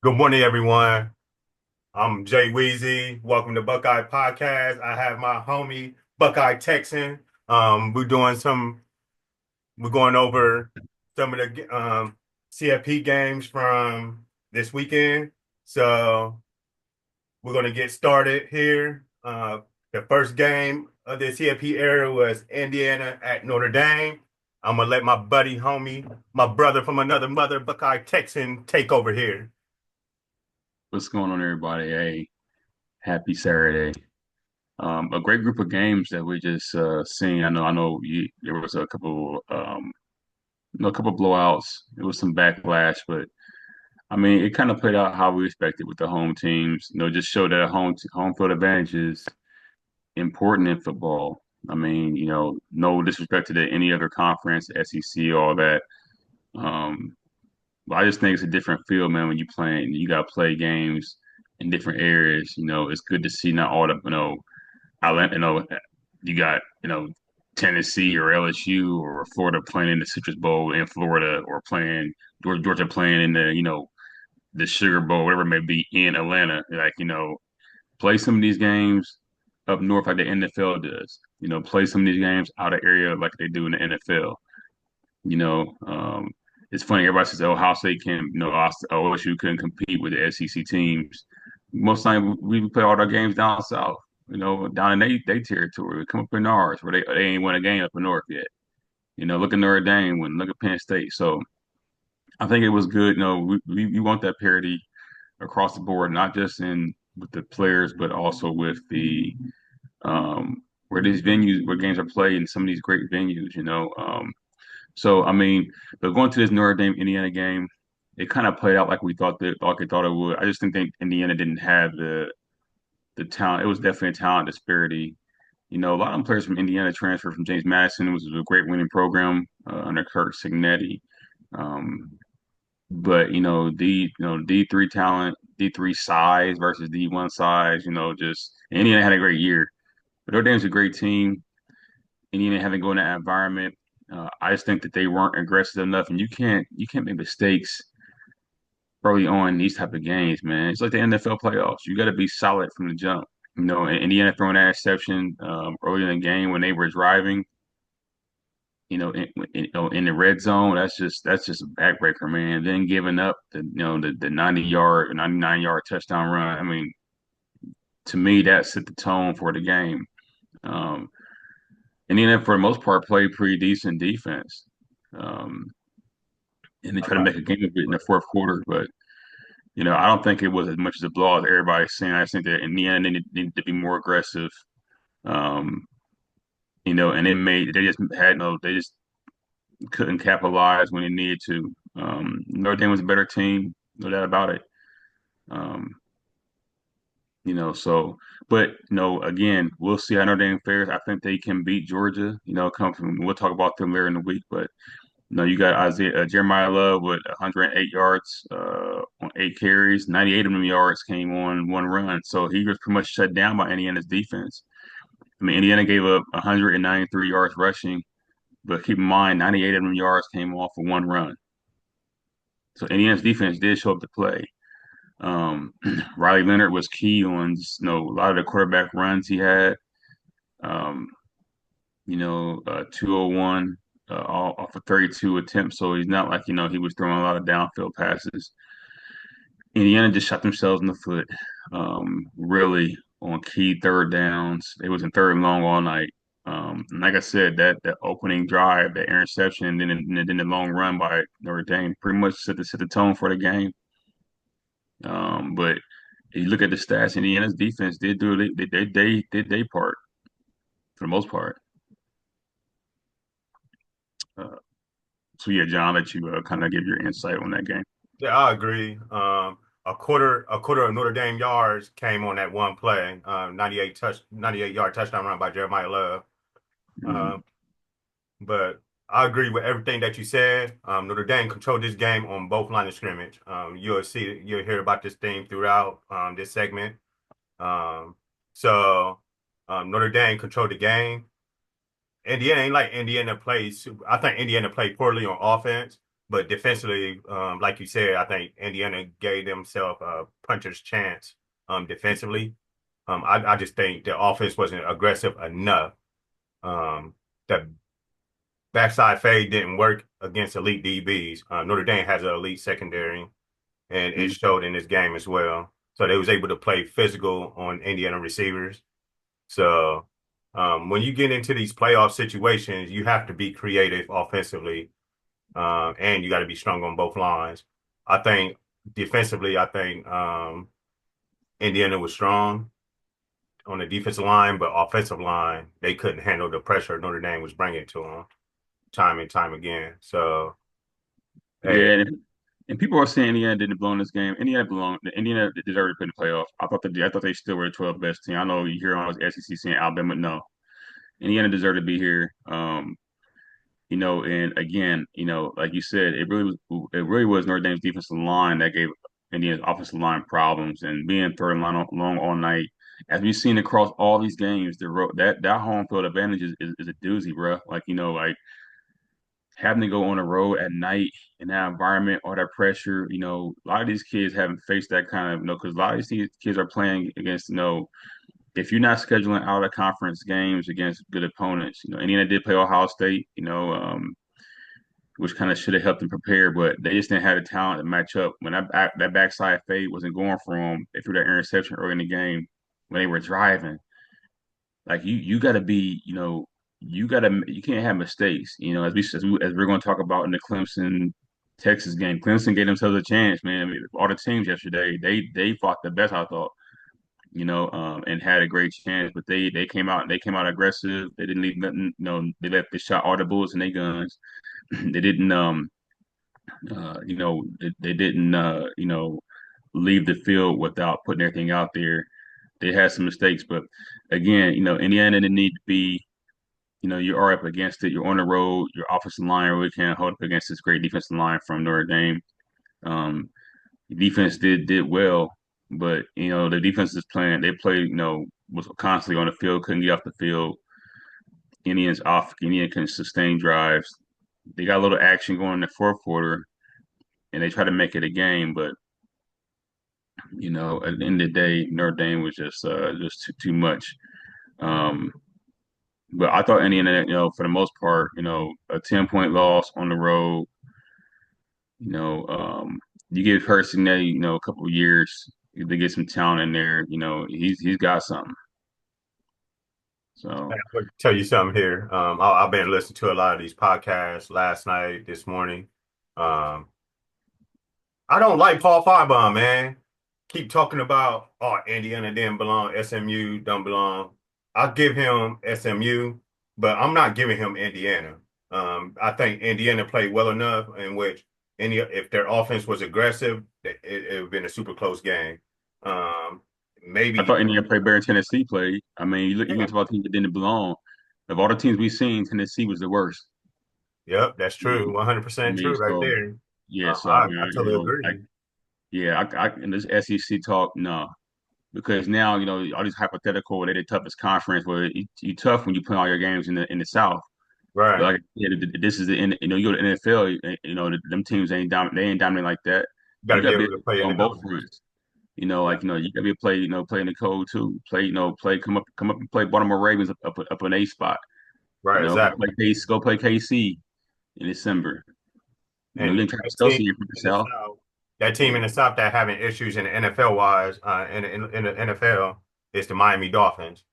Good morning, everyone. I'm Jay Weezy. Welcome to Buckeye Podcast. I have my homie Buckeye Texan. We're doing we're going over some of the CFP games from this weekend. So we're going to get started here. The first game of the CFP era was Indiana at Notre Dame. I'm gonna let my buddy, homie, my brother from another mother, Buckeye Texan, take over here. What's going on, everybody? Hey, happy Saturday. A great group of games that we just seen. There was a couple blowouts. There was some backlash, but I mean, it kind of played out how we expected with the home teams. Just showed that a home field advantage is important in football. I mean, no disrespect to any other conference, SEC, all that. Um, But I just think it's a different feel, man, when you playing. You got to play games in different areas. It's good to see not all the, you got, Tennessee or LSU or Florida playing in the Citrus Bowl in Florida or playing Georgia playing in the Sugar Bowl, whatever it may be in Atlanta. Like, play some of these games up north like the NFL does. Play some of these games out of area like they do in the NFL. You know, um, it's funny. Everybody says, "Oh, Ohio State can, OSU couldn't compete with the SEC teams." Most time we play all our games down south. Down in they territory. We come up in ours where they ain't won a game up in north yet. Look at Notre Dame win. Look at Penn State. So I think it was good. We want that parity across the board, not just in with the players, but also with the where these venues, where games are played in some of these great venues. So I mean, but going to this Notre Dame Indiana game, it kind of played out like we thought it would. I just think Indiana didn't have the talent. It was definitely a talent disparity. A lot of them players from Indiana transferred from James Madison. It was a great winning program under Kirk Signetti. Um, but D3 talent, D3 size versus D1 size. Just Indiana had a great year. But Notre Dame's a great team. Indiana having to go in that environment. I just think that they weren't aggressive enough, and you can't make mistakes early on in these type of games, man. It's like the NFL playoffs. You got to be solid from the jump. And Indiana throwing that interception early in the game when they were driving, in the red zone. That's just a backbreaker, man. Then giving up the 90-yard, 99-yard touchdown run. I mean, to me, that set the tone for the game. Um, Indiana, for the most part, played pretty decent defense. Um, and they try to make a game of it in the fourth quarter. But I don't think it was as much as a blowout as everybody's saying. I just think that in the end, they needed to be more aggressive. Um, and they just couldn't capitalize when they needed to. Notre Dame was a better team, no doubt about it. Um, but again, we'll see how Notre Dame fares. I think they can beat Georgia. We'll talk about them later in the week, but no, you got Jeremiah Love with 108 yards on 8 carries. 98 of them yards came on one run. So he was pretty much shut down by Indiana's defense. I mean, Indiana gave up 193 yards rushing, but keep in mind, 98 of them yards came off of one run. So Indiana's defense did show up to play. Riley Leonard was key on a lot of the quarterback runs he had. Um, 201 all off of 32 attempts. So he's not like, he was throwing a lot of downfield passes. Indiana just shot themselves in the foot, really on key third downs. It was in third and long all night. And like I said, that opening drive, that interception, and then the long run by Notre Dame pretty much set the tone for the game. But if you look at the stats, Indiana's defense did do they did they part for the most part. Uh, so yeah, John, I'll let you kind of give your insight on that game. Yeah, I agree. A quarter of Notre Dame yards came on that one play. 98 yard touchdown run by Jeremiah Love. Mhm. Um, but I agree with everything that you said. Notre Dame controlled this game on both lines of scrimmage. You'll hear about this theme throughout this segment. Um, so Notre Dame controlled the game. Indiana ain't like Indiana plays. I think Indiana played poorly on offense. But defensively, like you said, I think Indiana gave themselves a puncher's chance defensively. I just think the offense wasn't aggressive enough. The backside fade didn't work against elite DBs. Notre Dame has an elite secondary, and it Mhm. showed in this game as well. So they was able to play physical on Indiana receivers. So when you get into these playoff situations, you have to be creative offensively, and you got to be strong on both lines. I think defensively, I think Indiana was strong on the defensive line, but offensive line, they couldn't handle the pressure Notre Dame was bringing to them time and time again. So, hey, Yeah, and people are saying Indiana didn't belong in this game. Indiana deserved to play in the playoff. I thought they still were the 12th best team. I know you hear all those SEC saying Alabama, no. Indiana deserved to be here. And again, like you said, it really was Notre Dame's defensive line that gave Indiana's offensive line problems, and being third line long all night. As we've seen across all these games, that home field advantage is a doozy, bro. Like like having to go on the road at night in that environment, all that pressure. A lot of these kids haven't faced that kind of, because a lot of these kids are playing against, if you're not scheduling out of conference games against good opponents. Indiana did play Ohio State, which kind of should have helped them prepare, but they just didn't have the talent to match up. When that backside fade wasn't going for them, they threw that interception early in the game when they were driving. Like you got to be, you can't have mistakes. As we're going to talk about in the Clemson Texas game. Clemson gave themselves a chance, man. I mean, all the teams yesterday, they fought the best, I thought, and had a great chance. But they came out aggressive. They didn't leave nothing. They shot all the bullets in their guns. They didn't they didn't leave the field without putting everything out there. They had some mistakes, but again, Indiana didn't need to be. You are up against it. You're on the road. Your offensive line really can't hold up against this great defensive line from Notre Dame. Um, defense did well, but the defense is playing. They played, was constantly on the field, couldn't get off the field. Indian can sustain drives. They got a little action going in the fourth quarter, and they try to make it a game, but at the end of the day, Notre Dame was just too much. Um, but I thought Indiana, for the most part, a 10-point loss on the road. You know, um, you give Hurst a couple of years to get some talent in there. He's got something. So I will tell you something here. I've been listening to a lot of these podcasts last night, this morning. Um, I don't like Paul Finebaum, man. Keep talking about, oh, Indiana didn't belong, SMU don't belong. I'll give him SMU, but I'm not giving him Indiana. I think Indiana played well enough in which if their offense was aggressive, it would have been a super close game. Um, I maybe, thought Indiana played better than Tennessee played. I mean, you yeah, can talk about teams that didn't belong. Of all the teams we've seen, Tennessee was the worst. yep, that's I true. I 100% mean, true right so there. yeah, so I I, mean, I totally agree. in this SEC talk, no, because now all these hypothetical, they're the toughest conference. Where you tough when you play all your games in the South. But Right. like, yeah, this is you go to NFL, them teams they ain't dominant like that. You got You to got be to be able able to to play play in the on both numbers. fronts. Yeah. You got to be able to play, play in the cold too. Play, come up and play Baltimore Ravens up an A spot. Right, Play exactly. Go play KC in December. You And didn't Travis Kelsey here from the in the South. South, that team Yeah, in the South that having issues in the NFL wise, in the NFL is the Miami Dolphins.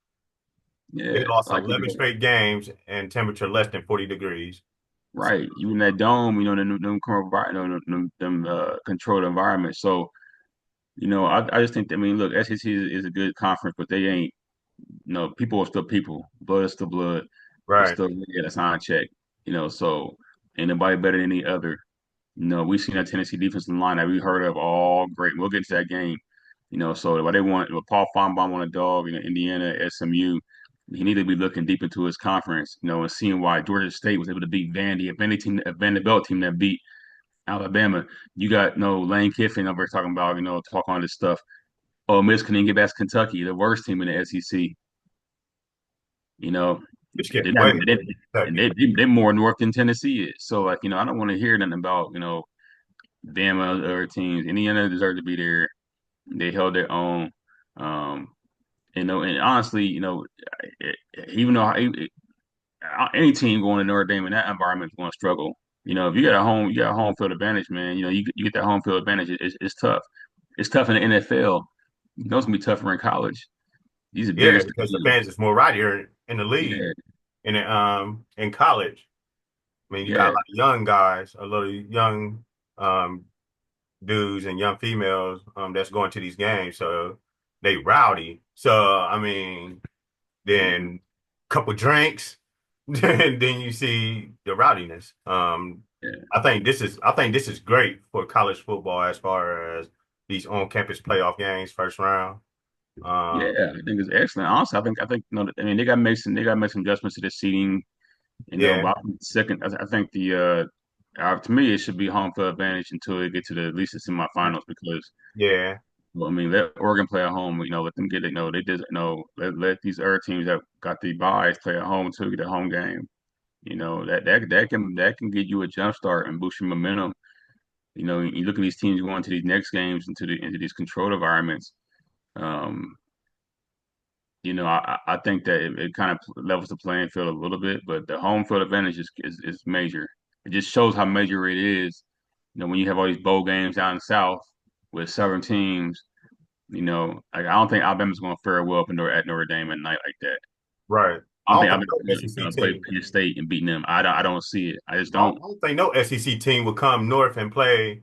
They yeah, lost like 11 straight games and temperature less than 40 degrees. So, right. Even that dome, them controlled environment. So I just think. I mean, look, SEC is a good conference, but they ain't. People are still people. Blood is still blood. It's right. still at a sign check. So ain't nobody better than any other. We've seen that Tennessee defensive line that we heard of all great. We'll get to that game. So what Paul Feinbaum on a dog, Indiana, SMU, he needed to be looking deep into his conference, and seeing why Georgia State was able to beat Vandy, a Vanderbilt team that beat Alabama. You got no Lane Kiffin over here talking about, talking all this stuff. Oh, Miss couldn't even get past Kentucky, the worst team in the SEC. You know, Michigan They're not, way they, better than and Kentucky. they're more north than Tennessee is. So like, I don't want to hear nothing about, Bama, other teams. Indiana deserved to be there. They held their own. Um, and honestly, even though any team going to Notre Dame in that environment is going to struggle. If you got a home field advantage, man. You get that home field advantage. It's tough. It's tough in the NFL. It's gonna be tougher in college. These are bigger Yeah, because the stadiums. fans is more right here in the league Yeah, in college. I mean, you got a yeah, lot of young guys, a lot of young um dudes and young females that's going to these games, so they rowdy. So I mean, then couple drinks, then you see the rowdiness. yeah. I think this is great for college football as far as these on-campus playoff games, first round. Yeah, Um, I think it's excellent. Honestly, I think I mean they got to make some adjustments to the seating. yeah, But I think second, I think to me it should be home field advantage until they get to the at least the semifinals because yeah, well, I mean let Oregon play at home. Let them get it. No, they just let these other teams that got the byes play at home until we get a home game. That can get you a jump start and boost your momentum. You look at these teams going to these next games into these controlled environments. Um, I think that it kind of levels the playing field a little bit, but the home field advantage is major. It just shows how major it is. When you have all these bowl games down in the South with Southern teams, like I don't think Alabama's going to fare well up at Notre Dame at night like that. right. I I don't don't think think Alabama's no SEC going to play team. Penn State and beating them. I don't see it. I just I don't, don't. I don't think no SEC team would come north and play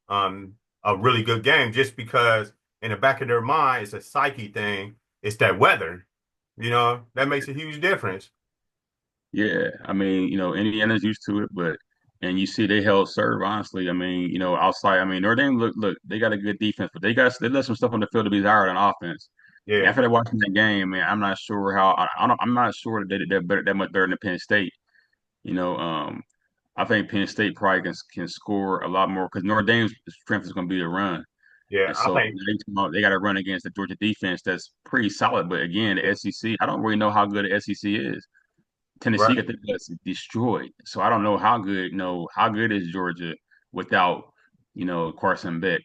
um, a really good game just because in the back of their mind it's a psyche thing. It's that weather. That makes a huge difference. Yeah, I mean, Indiana's used to it, and you see they held serve. Honestly, I mean, outside, I mean, Notre Dame look, they got a good defense, but they let some stuff on the field to be desired on offense. And Yeah, after watching that game, man, I'm not sure how. I'm not sure that they're better, that much better than Penn State. You know, um, I think Penn State probably can score a lot more because Notre Dame's strength is going to be the run, yeah. and I so think they got to run against the Georgia defense that's pretty solid. But again, the SEC, I don't really know how good the SEC is. Tennessee right. got the Jets destroyed. So I don't know how good is Georgia without, Carson Beck.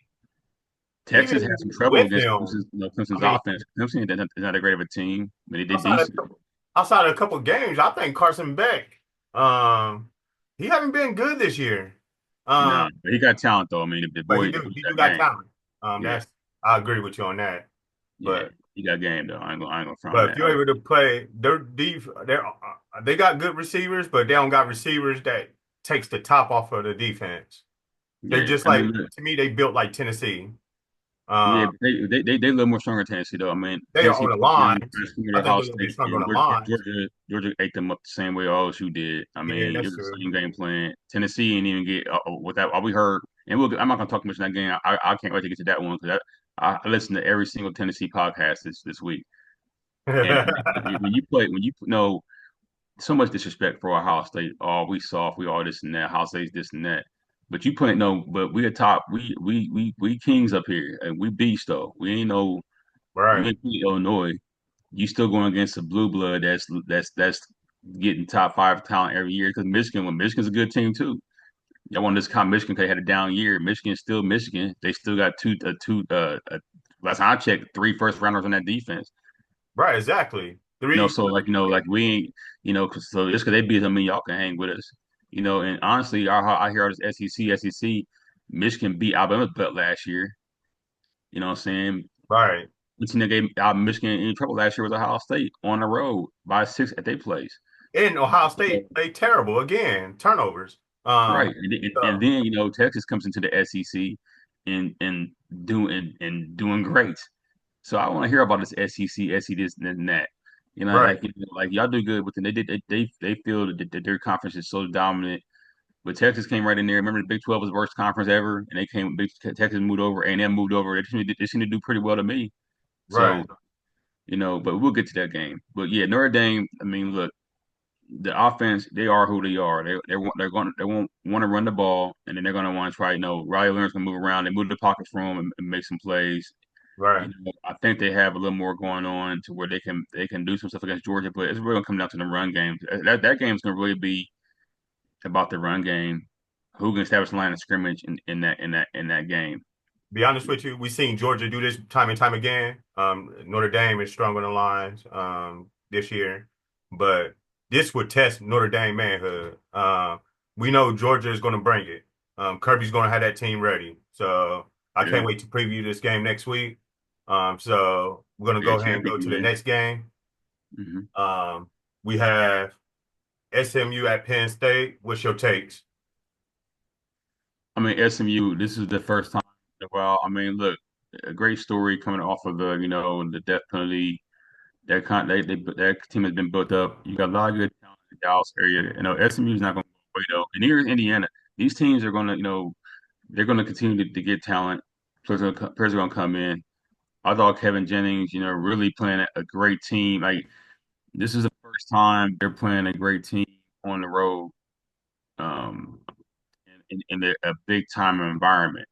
Texas had Even some trouble with against him, Clemson's, I Clemson's mean, offense. Clemson is not that great of a team, but they did outside of decent. outside of a couple games, I think Carson Beck, um, he haven't been good this year. Um, No, but he got talent though. I mean, but the boy he do got got game. talent. Yeah, That's I agree with you on that. yeah, But he got game though. I ain't gonna front on But if that. you're able to play, they got good receivers, but they don't got receivers that takes the top off of the defense. They're Yeah, just I like mean, look, to me, they built like Tennessee. yeah, Uh, they a little more stronger than Tennessee though. I mean, they are Tennessee on the put them lines. similar to I think Ohio they're a little bit State, stronger on and the lines. Georgia ate them up the same way OSU did. I Yeah, mean, it that's was the true. same game plan. Tennessee didn't even get with that. All we heard, and I'm not gonna talk much in that game. I can't wait to get to that one because I listened to every single Tennessee podcast this week. And when you know so much disrespect for Ohio State. Oh, we soft, we all this and that. Ohio State's this and that. But you put no, but we a top. We kings up here, and we beast though. We ain't no. You Right. ain't beat Illinois. You still going against a blue blood that's getting top five talent every year because Michigan's a good team too. Y'all want this count Michigan 'cause they had a down year. Michigan's still Michigan. They still got last time I checked, three first rounders on that defense. Right. Exactly. Three. So like like we ain't 'cause just because they beat them, mean y'all can hang with us. And honestly, I hear all this SEC. Michigan beat Alabama's butt last year. You know what I'm saying? Right. The team that gave Michigan in trouble last year was Ohio State on the road by 6 at their place. And Ohio State played terrible again. Turnovers. Right, Um. and So, then Texas comes into the SEC and doing great. So I want to hear about this SEC, SEC this and that. right. Like y'all do good, but then they feel that their conference is so dominant. But Texas came right in there. Remember, the Big 12 was the worst conference ever, and they came. Texas moved over, A&M moved over. They seem to do pretty well to me. Right. So but we'll get to that game. But yeah, Notre Dame. I mean, look, the offense, they are who they are. They won't want to run the ball, and then they're going to want to try. Riley Leonard's going to move around. They move the pocket for him and make some plays. Right. I think they have a little more going on to where they can do some stuff against Georgia, but it's really gonna come down to the run game. That game's gonna really be about the run game. Who can establish the line of scrimmage in that game? Be honest with you, we've seen Georgia do this time and time again. Notre Dame is strong on the lines this year, but this would test Notre Dame manhood. We know Georgia is going to bring it. Kirby's going to have that team ready. So I Yeah, can't wait to preview this game next week. So we're going to yeah, go ahead and go championship to the game. next game. hmm We have SMU at Penn State. What's your takes? I mean, SMU. This is the first time in a while. I mean, look, a great story coming off of the death penalty. That team has been built up. You got a lot of good talent in the Dallas area. SMU is not going to go away though. And here in Indiana, these teams are going to, they're going to continue to get talent. Players are going to come in. I thought Kevin Jennings, really playing a great team. Like this is the first time they're playing a great team on the road, um, a big time environment.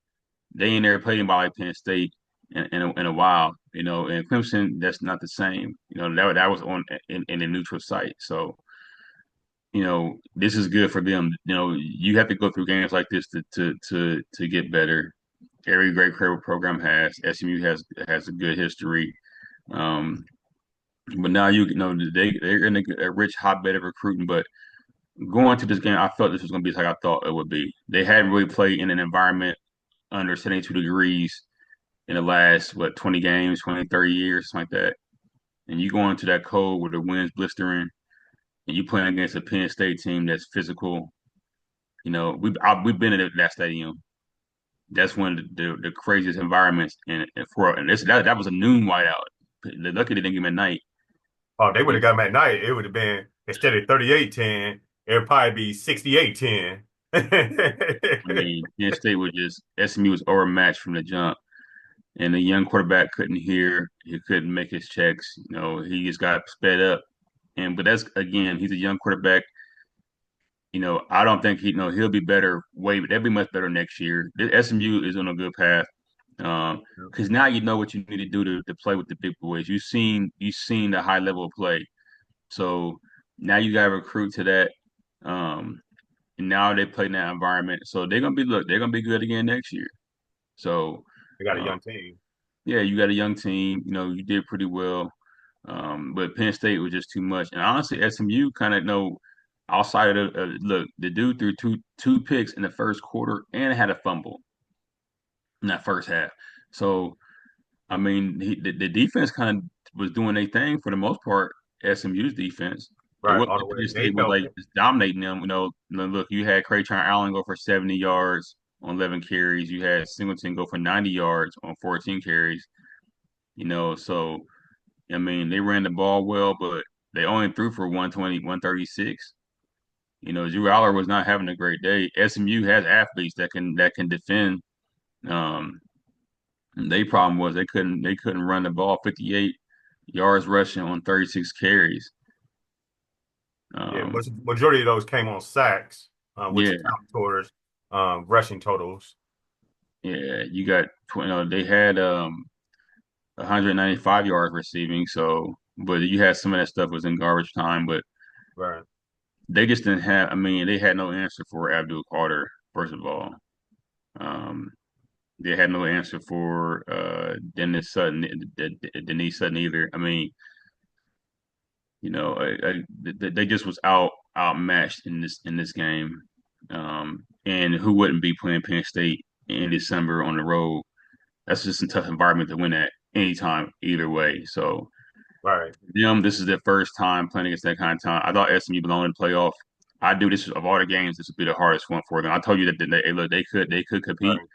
They ain't never played anybody like Penn State in a while. And Clemson, that's not the same. That was in a neutral site. So, this is good for them. You have to go through games like this to get better. Every great career program has. SMU has a good history. Um, but now they're in a rich hotbed of recruiting. But going to this game, I felt this was going to be like I thought it would be. They hadn't really played in an environment under 72 degrees in the last 20 games, 20, 30 years, something like that. And you go into that cold where the wind's blistering, and you playing against a Penn State team that's physical. We've been in that stadium. That's one of the craziest environments, and that was a noon whiteout. They're lucky they didn't give him a night. Oh, they would have You, got them at night. It would have been instead of 38-10, it'd probably be 68-10. I mean, Penn State was just SMU was overmatched from the jump, and the young quarterback couldn't hear. He couldn't make his checks. He just got sped up. But that's again, he's a young quarterback. I don't think he'll be better. They'll be much better next year. The SMU is on a good path. Because now you know what you need to do to play with the big boys. You've seen the high level of play. So now you got to recruit to that. Um, and now they play in that environment. So they're gonna be good again next year. So They got a uh, young team. yeah, you got a young team. You did pretty well. But Penn State was just too much. And honestly, SMU kind of outside of look, the dude threw two picks in the first quarter and had a fumble in that first half. So I mean, the defense kind of was doing their thing for the most part. SMU's defense. It Right, wasn't all the like way. Penn They State was felt like it. just dominating them. Look, you had Crayton Allen go for 70 yards on 11 carries. You had Singleton go for 90 yards on 14 carries. So I mean, they ran the ball well, but they only threw for 120, 136. Drew Aller was not having a great day. SMU has athletes that can defend. Um, Their problem was they couldn't run the ball 58 yards rushing on 36 carries. Yeah, Um, majority of those came on sacks, which yeah, count towards rushing totals. yeah, you got they had 195 yards receiving, so but you had some of that stuff was in garbage time, but Right. they just didn't have. I mean, they had no answer for Abdul Carter. First of all, um, they had no answer for Denise Sutton either. I mean, they just was outmatched in this game. And who wouldn't be playing Penn State in December on the road? That's just a tough environment to win at anytime, either way. So Right. this is their first time playing against that kind of time. I thought SMU belonged in the playoff. I do this of all the games. This would be the hardest one for them. I told you that look, they could compete, Right.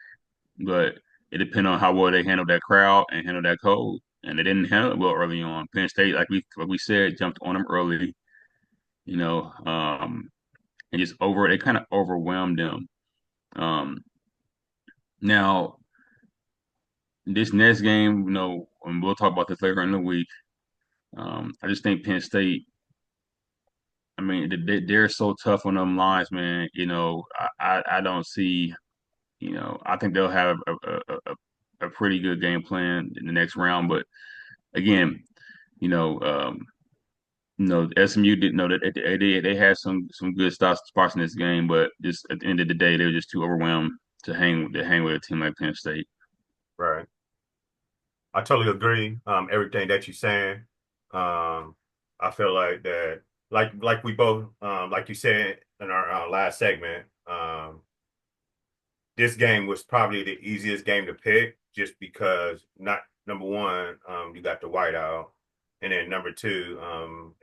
but it depends on how well they handle that crowd and handle that cold. And they didn't handle it well early on. Penn State, like we said, jumped on them early. You know, and just they kind of overwhelmed them. Um, Now this next game, and we'll talk about this later in the week. I just think Penn State. I mean, they're so tough on them lines, man. I don't see. I think they'll have a pretty good game plan in the next round. But again, you know, SMU didn't know that they had some good spots in this game, but just at the end of the day, they were just too overwhelmed to hang with a team like Penn State. Right. I totally agree. Everything that you're saying. I feel like that, like we both, like you said in our last segment, this game was probably the easiest game to pick, just because not number one, you got the whiteout, and then number two,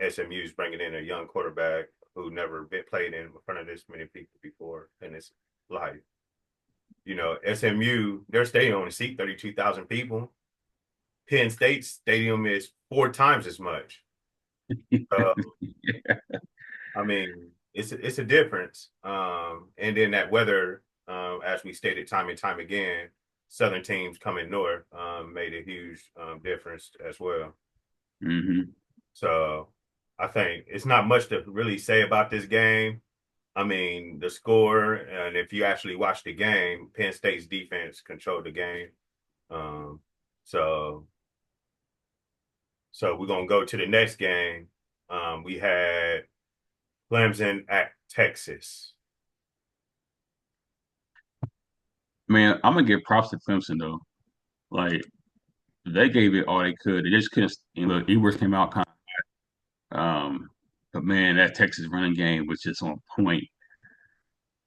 SMU's bringing in a young quarterback who never been played in front of this many people before in his life. SMU, their stadium only seat 32,000 people. Penn State Stadium is four times as much. Uh, I mean, it's a difference. And then that weather, as we stated time and time again, Southern teams coming north made a huge difference as well. hmm So I think it's not much to really say about this game. I mean, the score, and if you actually watch the game, Penn State's defense controlled the game. Um, so So we're gonna go to the next game. We had Clemson at Texas. Man, I'm gonna give props to Clemson though. Like they gave it all they could. They just couldn't. Look, Ewers came out kind of, but man, that Texas running game was just on point.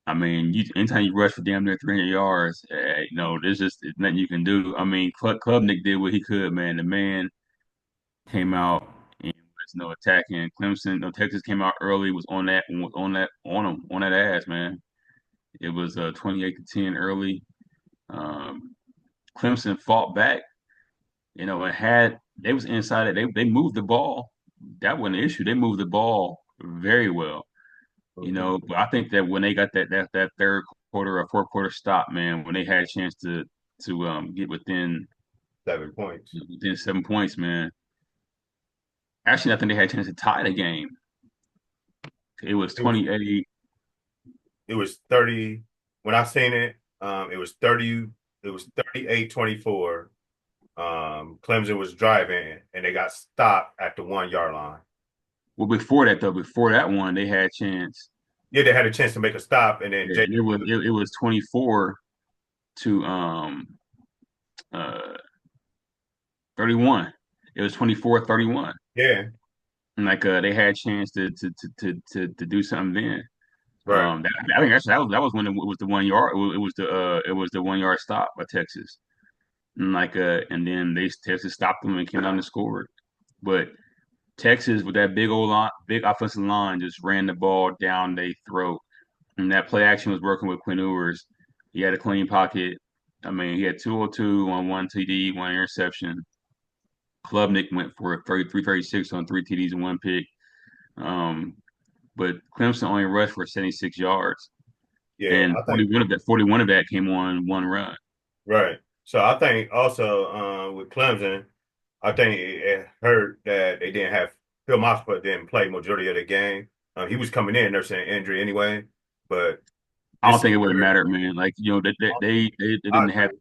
I mean, anytime you rush for damn near 300 yards, there's just nothing you can do. I mean, Klubnik did what he could, man. The man came out and was attacking Clemson. No, Texas came out early, was on that ass, man. It was 28 to 10 early. Um, Clemson fought back. And had they was inside it, they moved the ball. That wasn't an issue. They moved the ball very well. Mhm. But I think that when they got that third quarter or fourth quarter stop, man, when they had a chance to get within 7 points. within 7 points, man. Actually, I think they had a chance to tie the game. It was It was 28. it was 30. When I seen it, it was 30. It was 38-24. Clemson was driving and they got stopped at the 1 yard line. Well, before that though, before that one, they had a chance. Yeah, they had a chance to make a stop, and then Jay. It was 24 to 31. It was 24-31. Yeah, And like they had a chance to do something then. right. I think actually that was when it was the 1 yard. It was the 1 yard stop by Texas. And then Texas stopped them and came down and scored. But Texas with that big offensive line just ran the ball down their throat. And that play action was working with Quinn Ewers. He had a clean pocket. I mean, he had 202 on one TD, one interception. Klubnik went for 33, 36 on three TDs and one pick. Um, but Clemson only rushed for 76 yards, Yeah, and I think 41 of that came on one run. right. So I think also with Clemson, I think it hurt that they didn't have Phil Mosper didn't play majority of the game. He was coming in nursing an injury anyway, but I don't this is think it would have where mattered, man. Like they I didn't have. agree.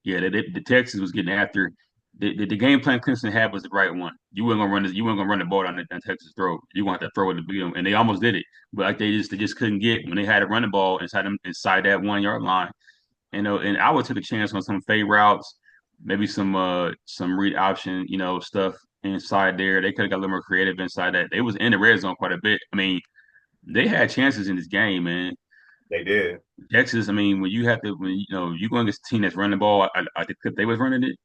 Yeah, the Texas was getting after. The game plan Clemson had was the right one. You weren't gonna run this. You weren't gonna run the ball down Texas throat. You want to throw it to beat them, and they almost did it. But like they just couldn't get when they had to run the ball inside that 1 yard line. And I would take a chance on some fade routes, maybe some read option, stuff inside there. They could have got a little more creative inside that. They was in the red zone quite a bit. I mean, they had chances in this game, man. They did. Texas, I mean, when you going against a team that's running the ball, I think if they was running it,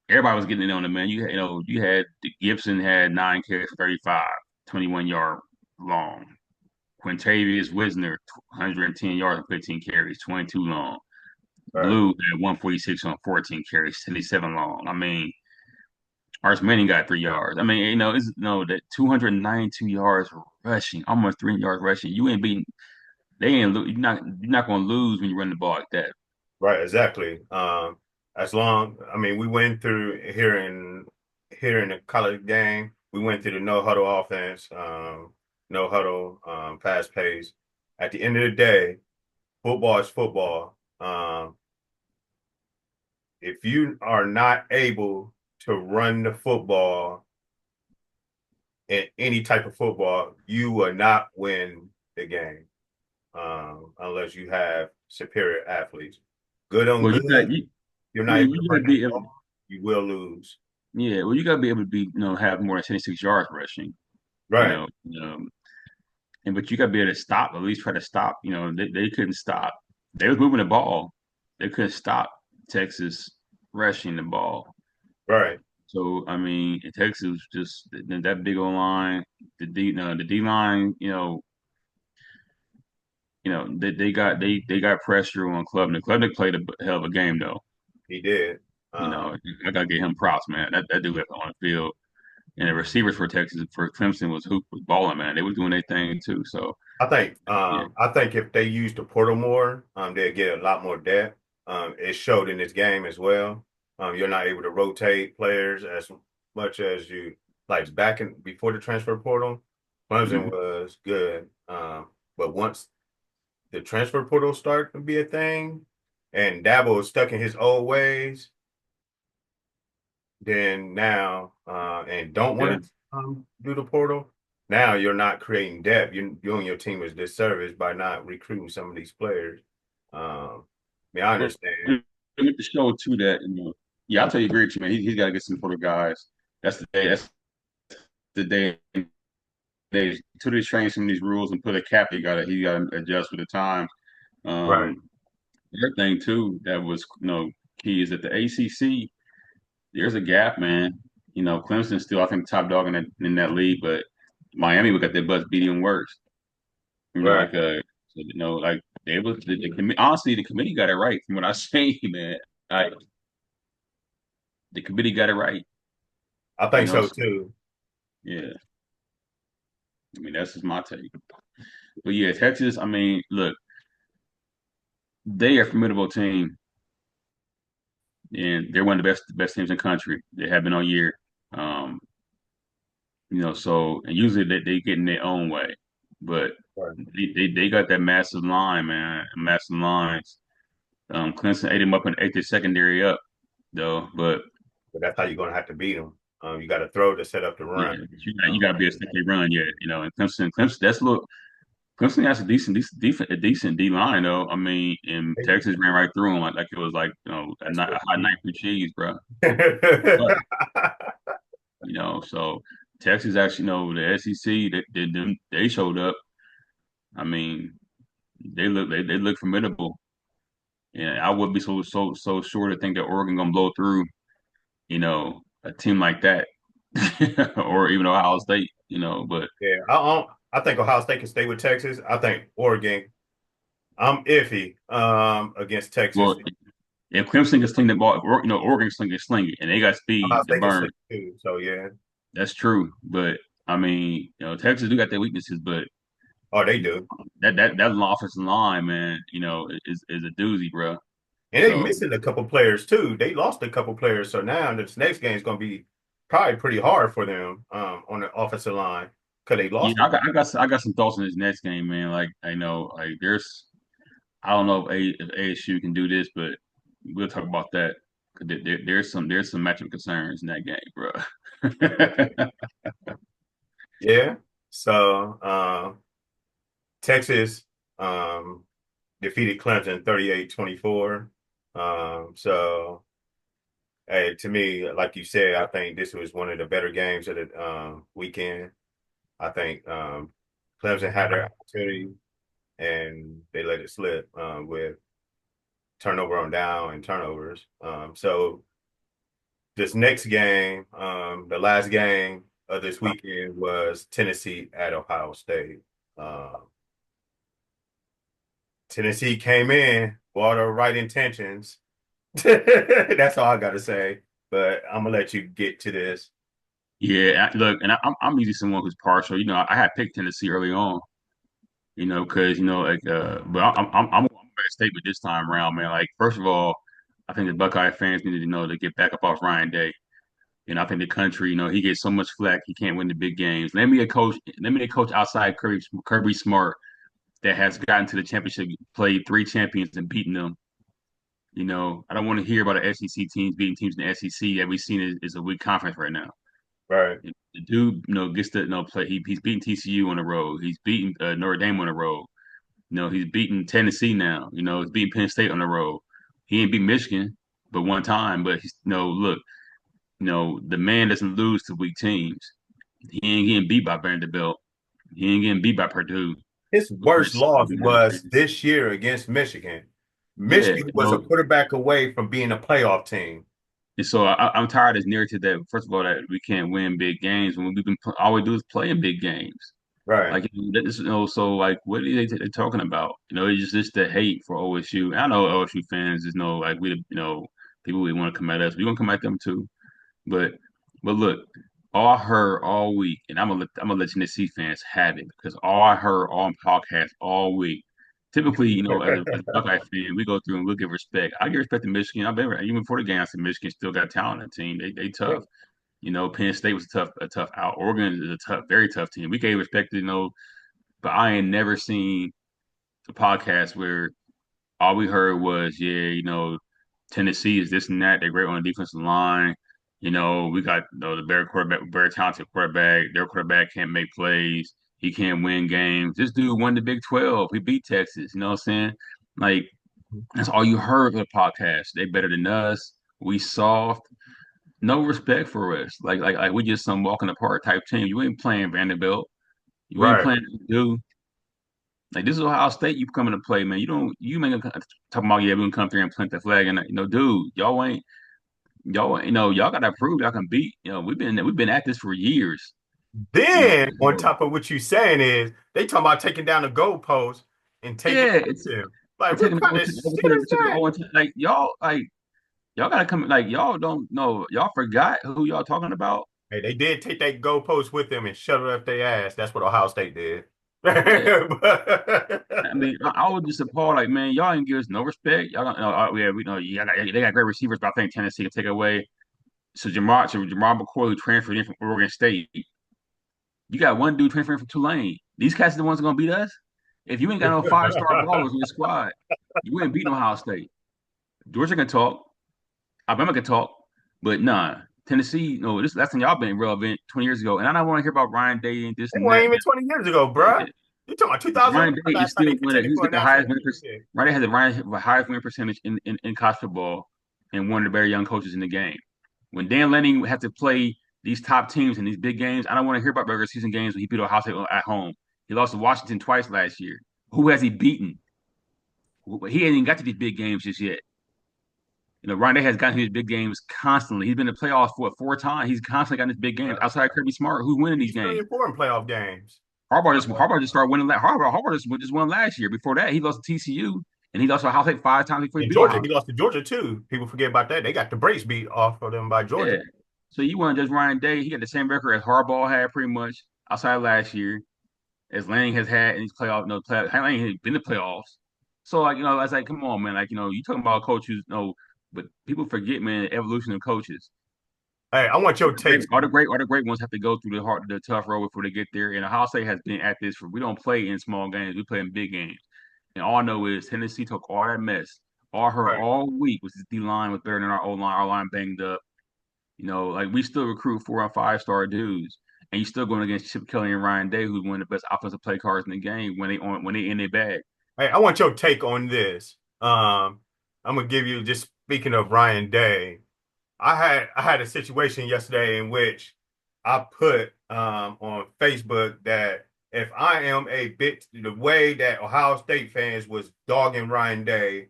everybody was getting it on it, man. You had Gibson had 9 carries for 35, 21 yard long. Quintavious Wisner, 110 yards and 15 carries, 22 long. Right. Blue had 146 on 14 carries, 77 long. I mean, Arch Manning got 3 yards. I mean, it's that 292 yards rushing, almost 300 yards rushing. You ain't beating. They ain't. You're not gonna lose when you run the ball like that. Right, exactly. As long, I mean, we went through here in the college game, we went through the no huddle offense, no huddle, fast pace. At the end of the day, football is football. if you are not able to run the football in any type of football, you will not win the game unless you have superior athletes. Good on Well, you got good, you. you're I not mean, able to you got run to that be able. ball, you will lose. Yeah, well, you got to be able to be, have more than 76 yards rushing. You Right, know, and but you got to be able to stop. At least try to stop. They couldn't stop. They was moving the ball. They couldn't stop Texas rushing the ball. right. So I mean, Texas was just that big old line, the D line. They got pressure on Klubnik. Klubnik played a hell of a game though. He did. You Um, know, I gotta give him props, man. That dude left on the field, and the receivers for Texas for Clemson was balling, man. They was doing their thing too. So yeah, I think if they use the portal more, they'll get a lot more depth. It showed in this game as well. You're not able to rotate players as much as you like back in before the transfer portal. Clemson mhm. was good, but once the transfer portal started to be a thing, and Dabo was stuck in his old ways, then now and don't want Yeah. to do the portal, now you're not creating depth. You and your team is disservice by not recruiting some of these players. I mean, I But understand. with the show too that yeah, I'll tell you, agree with you, man. He's got to get some portal guys. That's the day. That's the day. They to they change some of these rules and put a cap. He got to adjust with the time. Right, The other thing too that was key is that the ACC there's a gap, man. Clemson's still I think top dog in that league, but Miami would got their butts beat even worse. right. Like like they was honestly the committee got it right from what I say, man. Like the committee got it right. I think so So too. yeah, I mean that's just my take. But yeah, Texas. I mean, look, they are a formidable team, and they're one of the best teams in the country. They have been all year. Um, so and usually they get in their own way, but Right. they got that massive line, man, massive lines. Clemson ate him up and ate the secondary up though, but But that's how you're gonna have to beat them. You got to throw to set up the yeah, run. you got to be a sticky run, yeah, and Clemson, that's look. Clemson has a decent D line though. I mean, and Texas ran right through them like it was like a hot knife through cheese, bro. But so Texas actually, the SEC they showed up. I mean, they look formidable, and I would be so sure to think that Oregon gonna blow through, a team like that, or even Ohio State, But Yeah, I think Ohio State can stay with Texas. I think Oregon. I'm iffy against Texas. well, if Clemson can sling the ball, Oregon sling it, and they got Ohio speed to State can burn. sleep too. So yeah. That's true, but I mean, Texas do got their weaknesses, but Oh, they do. that offensive line, man, is a doozy, bro. And they So missing a couple players too. They lost a couple players. So now this next game is going to be probably pretty hard for them on the offensive line because they yeah, lost I them. got I got I got some thoughts on this next game, man. Like I know, like I don't know if ASU can do this, but we'll talk about that. 'Cause there's some matchup concerns in that game, bro. Yeah. So Texas defeated Clemson 38-24. So hey, to me, like you said, I think this was one of the better games of the weekend. I think Clemson had their opportunity and they let it slip with turnover on down and turnovers. So this next game, the last game of this weekend was Tennessee at Ohio State. Um, Tennessee came in with all the right intentions. That's all I got to say. But I'm gonna let you get to this. Yeah, look, and I'm usually someone who's partial. I had picked Tennessee early on, because like, but I'm going to statement this time around, man. Like, first of all, I think the Buckeye fans need to know to get back up off Ryan Day. I think the country, he gets so much flack, he can't win the big games. Let me a coach outside Kirby Smart that has gotten to the championship, played three champions and beaten them. I don't want to hear about the SEC teams beating teams in the SEC that we've seen is a weak conference right now. Right. The dude, gets to play. He's beating TCU on the road. He's beating Notre Dame on the road. He's beating Tennessee now. He's beating Penn State on the road. He ain't beat Michigan, but one time. But he's look, the man doesn't lose to weak teams. He ain't getting beat by Vanderbilt. He ain't getting beat by Purdue. His We're worst loss beating them was teams. this year against Michigan. Yeah, Michigan was a quarterback away from being a playoff team. and so I'm tired of this narrative that first of all that we can't win big games when we've been all we do is play in big games. Right. Like so like what are they talking about? It's just the hate for OSU. And I know OSU fans just know like people we want to come at us. We gonna come at them too. But look, all I heard all week, and I'm gonna let Tennessee fans have it because all I heard on podcasts all week. Typically, as a Buckeye fan, we go through and we give respect. I give respect to Michigan. I've been even before the game. I said Michigan still got talent on the team. They tough. Penn State was a tough out. Oregon is a tough, very tough team. We gave respect to but I ain't never seen a podcast where all we heard was, yeah, Tennessee is this and that. They're great on the defensive line. We got the better quarterback, very talented quarterback. Their quarterback can't make plays. He can't win games. This dude won the Big 12. He beat Texas. You know what I'm saying? Like, that's all you heard of the podcast. They better than us. We soft. No respect for us. Like we just some walk in the park type team. You ain't playing Vanderbilt. You ain't Right. playing Purdue. Like this is Ohio State you coming to play, man. You don't you ain't gonna talking about yeah, we gonna come through and plant the flag and dude, y'all gotta prove y'all can beat. We've been at this for years. Then on So, top of what you saying is they talking about taking down the goalpost and taking yeah, it with them. Like we're what taking kind over of to over shit to the is to the that? 0 y'all gotta come y'all don't know y'all forgot who y'all talking about. Hey, they did take that goalpost with them and shut it up their ass. That's what Ohio State did. Yeah. But- I mean, I was just appalled. Like, man, y'all didn't give us no respect. Y'all don't know. Yeah, we know. Yeah, they got great receivers, but I think Tennessee can take it away. So Jamar McCoy, who transferred in from Oregon State, you got one dude transferring from Tulane. These cats are the ones that are gonna beat us. If you ain't got no 5-star ballers in your squad, you ain't beating Ohio State. Georgia can talk, Alabama can talk, but nah. Tennessee, no, this last time y'all been relevant 20 years ago, and I don't want to hear about Ryan Day and this It and wasn't that. even 20 years ago, Yeah, bruh. You talking about Ryan 2001? Day is Last time still they winning. contended He's for a got the national highest winning percent. championship. Ryan Day has the highest winning percentage in college football and one of the better young coaches in the game. When Dan Lanning had to play these top teams in these big games, I don't want to hear about regular season games when he beat Ohio State at home. He lost to Washington twice last year. Who has he beaten? He ain't even got to these big games just yet. Ryan Day has gotten to these big games constantly. He's been in the playoffs for 4 times. He's constantly gotten these big games. Uh, Outside Kirby Smart, who's winning these he's really games? important playoff games. Harbaugh just started winning. Harbaugh just won last year. Before that, he lost to TCU and he lost to Ohio State 5 times before he In beat Georgia, Ohio he State. lost to Georgia too. People forget about that. They got the brakes beat off of them by Georgia. Yeah. So you want to judge Ryan Day? He got the same record as Harbaugh had pretty much outside last year, as Lanning has had in these playoff. No, Lanning has been in the playoffs. So I was like, come on, man. You talking about coaches? No, but people forget, man, the evolution of coaches. Hey, I want your takes. All the great ones have to go through the tough road before they get there. And Ohio State has been at this for. We don't play in small games. We play in big games. And all I know is Tennessee took all that mess. All her Right. all week was this D line was better than our O line. Our line banged up. Like we still recruit 4 and 5-star dudes, and you still going against Chip Kelly and Ryan Day, who's one of the best offensive play cards in the game when they in their bag. Hey, I want your take on this. I'm gonna give you just speaking of Ryan Day. I had a situation yesterday in which I put on Facebook that if I am a bit the way that Ohio State fans was dogging Ryan Day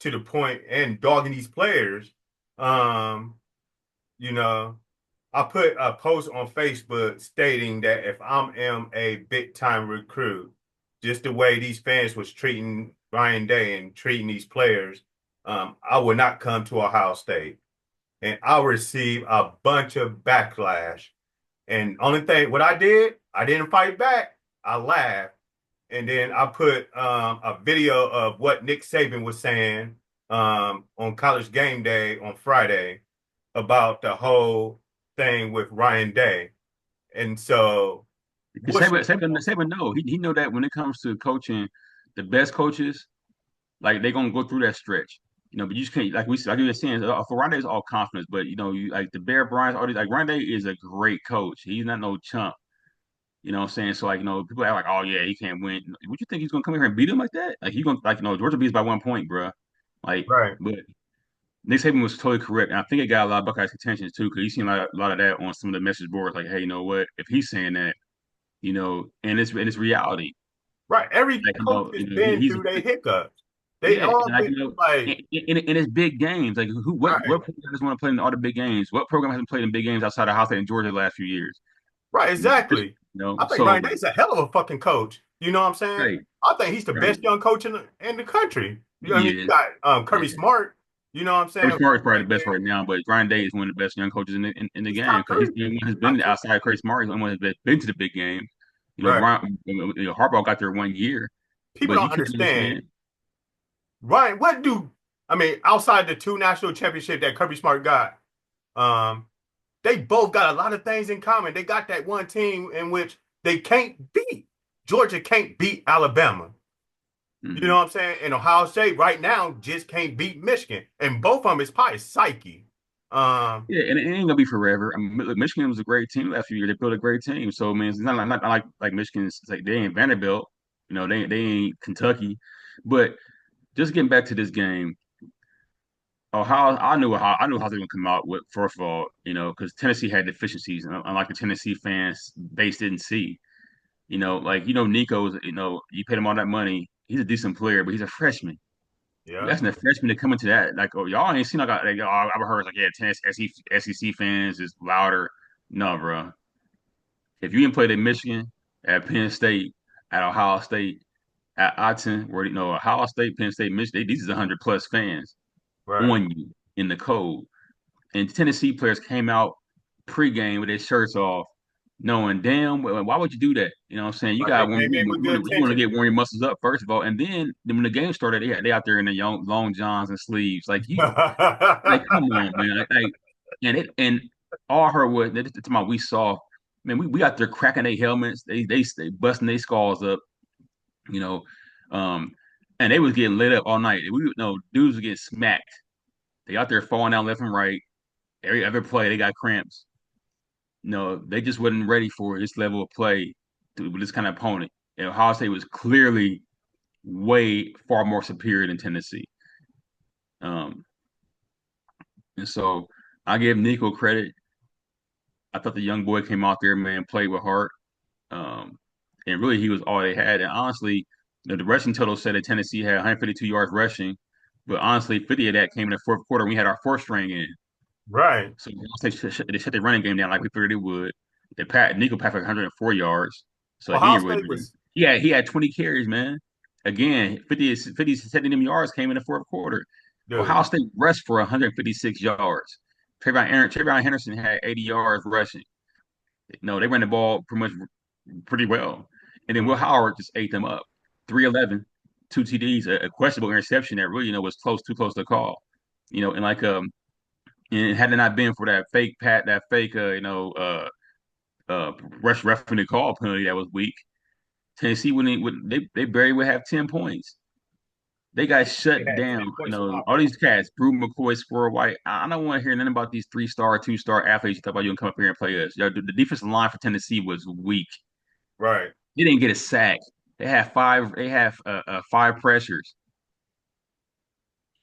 to the point and dogging these players, um, you know, I put a post on Facebook stating that if I am a big time recruit, just the way these fans was treating Ryan Day and treating these players, I would not come to Ohio State and I'll receive a bunch of backlash. And only thing, what I did, I didn't fight back. I laughed. And then I put a video of what Nick Saban was saying on College Game Day on Friday about the whole thing with Ryan Day. And so, what's Saban know he know that when it comes to coaching, the best coaches like they gonna go through that stretch. But you just can't like we were saying. For Rondé, it's all confidence, but you like the Bear Bryant, all these like Rondé is a great coach. He's not no chump. You know what I'm saying? So like people act like, oh yeah, he can't win. Would you think he's gonna come here and beat him like that? Like he gonna like Georgia beats by 1 point, bro. Like, Right. but Nick Saban was totally correct, and I think it got a lot of Buckeyes attention too, because you seen a lot of that on some of the message boards. Like, hey, you know what? If he's saying that, and it's reality. Right. Every Like, coach has been he's through their hiccups. They yeah, all and like been like, in his big games. Like, what right. programs want to play in all the big games? What program hasn't played in big games outside of Ohio State and Georgia the last few years? Right, You know, exactly. I think so Ryan Day's a hell of a fucking coach. You know what I'm saying? right, I think he's the right, best young coach in the country. I mean, you yeah. got Kirby Yeah. Smart. You know what I'm Kirby saying? Smart is probably Right the best there. right now, but Ryan Day is one of the best young coaches in the He's game top because he's three. been one has Top been two. outside of Kirby Smart. He's the one that's been to the big game. Right. Harbaugh got there 1 year, People but don't you can't understand. understand. Ryan, what do I mean, outside the two national championship that Kirby Smart got, um, they both got a lot of things in common. They got that one team in which they can't beat. Georgia can't beat Alabama. You know Mhm. what I'm saying? And Ohio State right now just can't beat Michigan. And both of them is probably psyche. Um, Yeah, and it ain't gonna be forever. I mean, look, Michigan was a great team last few years. They built a great team. So I mean, it's not like Michigan's like they ain't Vanderbilt. They ain't Kentucky. But just getting back to this game, Ohio, I knew how they were gonna come out with first of all, because Tennessee had deficiencies, and unlike the Tennessee fans base didn't see. Like Nico's, you paid him all that money. He's a decent player, but he's a freshman. You yeah, asking a freshman to come into that, like, oh, y'all ain't seen I've heard like, yeah, Tennessee SEC fans is louder. No, bro. If you didn't play at Michigan, at Penn State, at Ohio State, at Autzen, where Ohio State, Penn State, Michigan, these is 100 plus fans right. on you in the cold. And Tennessee players came out pregame with their shirts off, knowing damn well, why would you do that? You know what I'm saying? You Right. got They when came in with good you want to get tension. warm your muscles up first of all, and then when the game started, they out there in the long johns and sleeves. Like come on, man. And all I heard was that's my we saw, man. We out there cracking their helmets, they busting their skulls up, you know, um, and they was getting lit up all night. We no dudes were getting smacked. They out there falling down left and right. Every play they got cramps. No, they just wasn't ready for this level of play with this kind of opponent. And Ohio State was clearly way far more superior than Tennessee. Um, and so I give Nico credit. I thought the young boy came out there, man, played with heart. Um, and really, he was all they had. And honestly, the rushing total said that Tennessee had 152 yards rushing, but honestly, 50 of that came in the fourth quarter. We had our fourth string in. Right. So they shut the running game down like we figured it would. Nico passed like 104 yards, so he Ohio didn't really. State was, He had 20 carries, man. Again, 50, 70 them yards came in the fourth quarter. Ohio dude. State rushed for 156 yards. Trayvon Henderson had 80 yards rushing. No, they ran the ball pretty well. And then Will Mhm. Howard just ate them up. 311, two TDs, a questionable interception that really, was too close to call. And like and had it not been for that fake roughing the call penalty that was weak, Tennessee they barely would have 10 points. They got They shut had down. 10 points of All offense. these cats, Brew McCoy, Squirrel White. I don't want to hear nothing about these 3-star, 2-star athletes you talk about you can come up here and play us. The defensive line for Tennessee was weak. Right. They didn't get a sack. They have five pressures.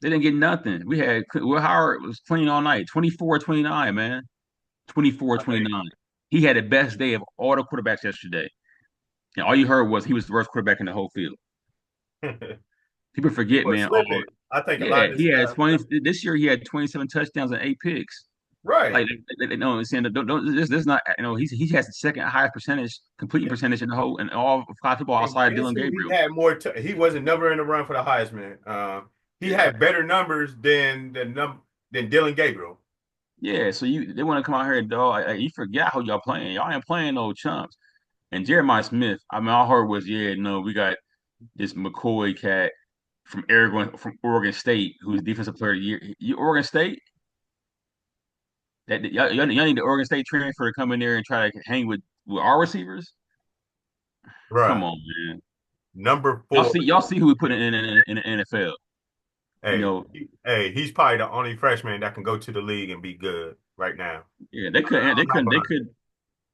They didn't get nothing. Will Howard was clean all night. 24-29, man. 24 I think 29. He had the best day of all the quarterbacks yesterday. And all you heard was he was the worst quarterback in the whole field. People people forget, are man. Oh, slipping. I think a lot yeah, of this he had stuff. 20 this year. He had 27 touchdowns and 8 picks. Right. Like, no, I'm saying don't this not he has the second highest completing percentage in the whole in all of college football And outside of guess Dylan who he Gabriel. had more? He wasn't never in the run for the Heisman. He Yeah, had better numbers than Dylan Gabriel. yeah. So they want to come out here and dog. You forget who y'all playing. Y'all ain't playing no chumps. And Jeremiah Smith. I mean, all I heard was no, we got this McCoy cat from Oregon State who's defensive player of the year. You Oregon State. Y'all need the Oregon State transfer to come in there and try to hang with our receivers. Come Right. on, man. Number Y'all four. see, y'all see who we put in the NFL. You Hey, know, he's probably the only freshman that can go to the league and be good right now. yeah, they couldn't, I'm not they gonna. could,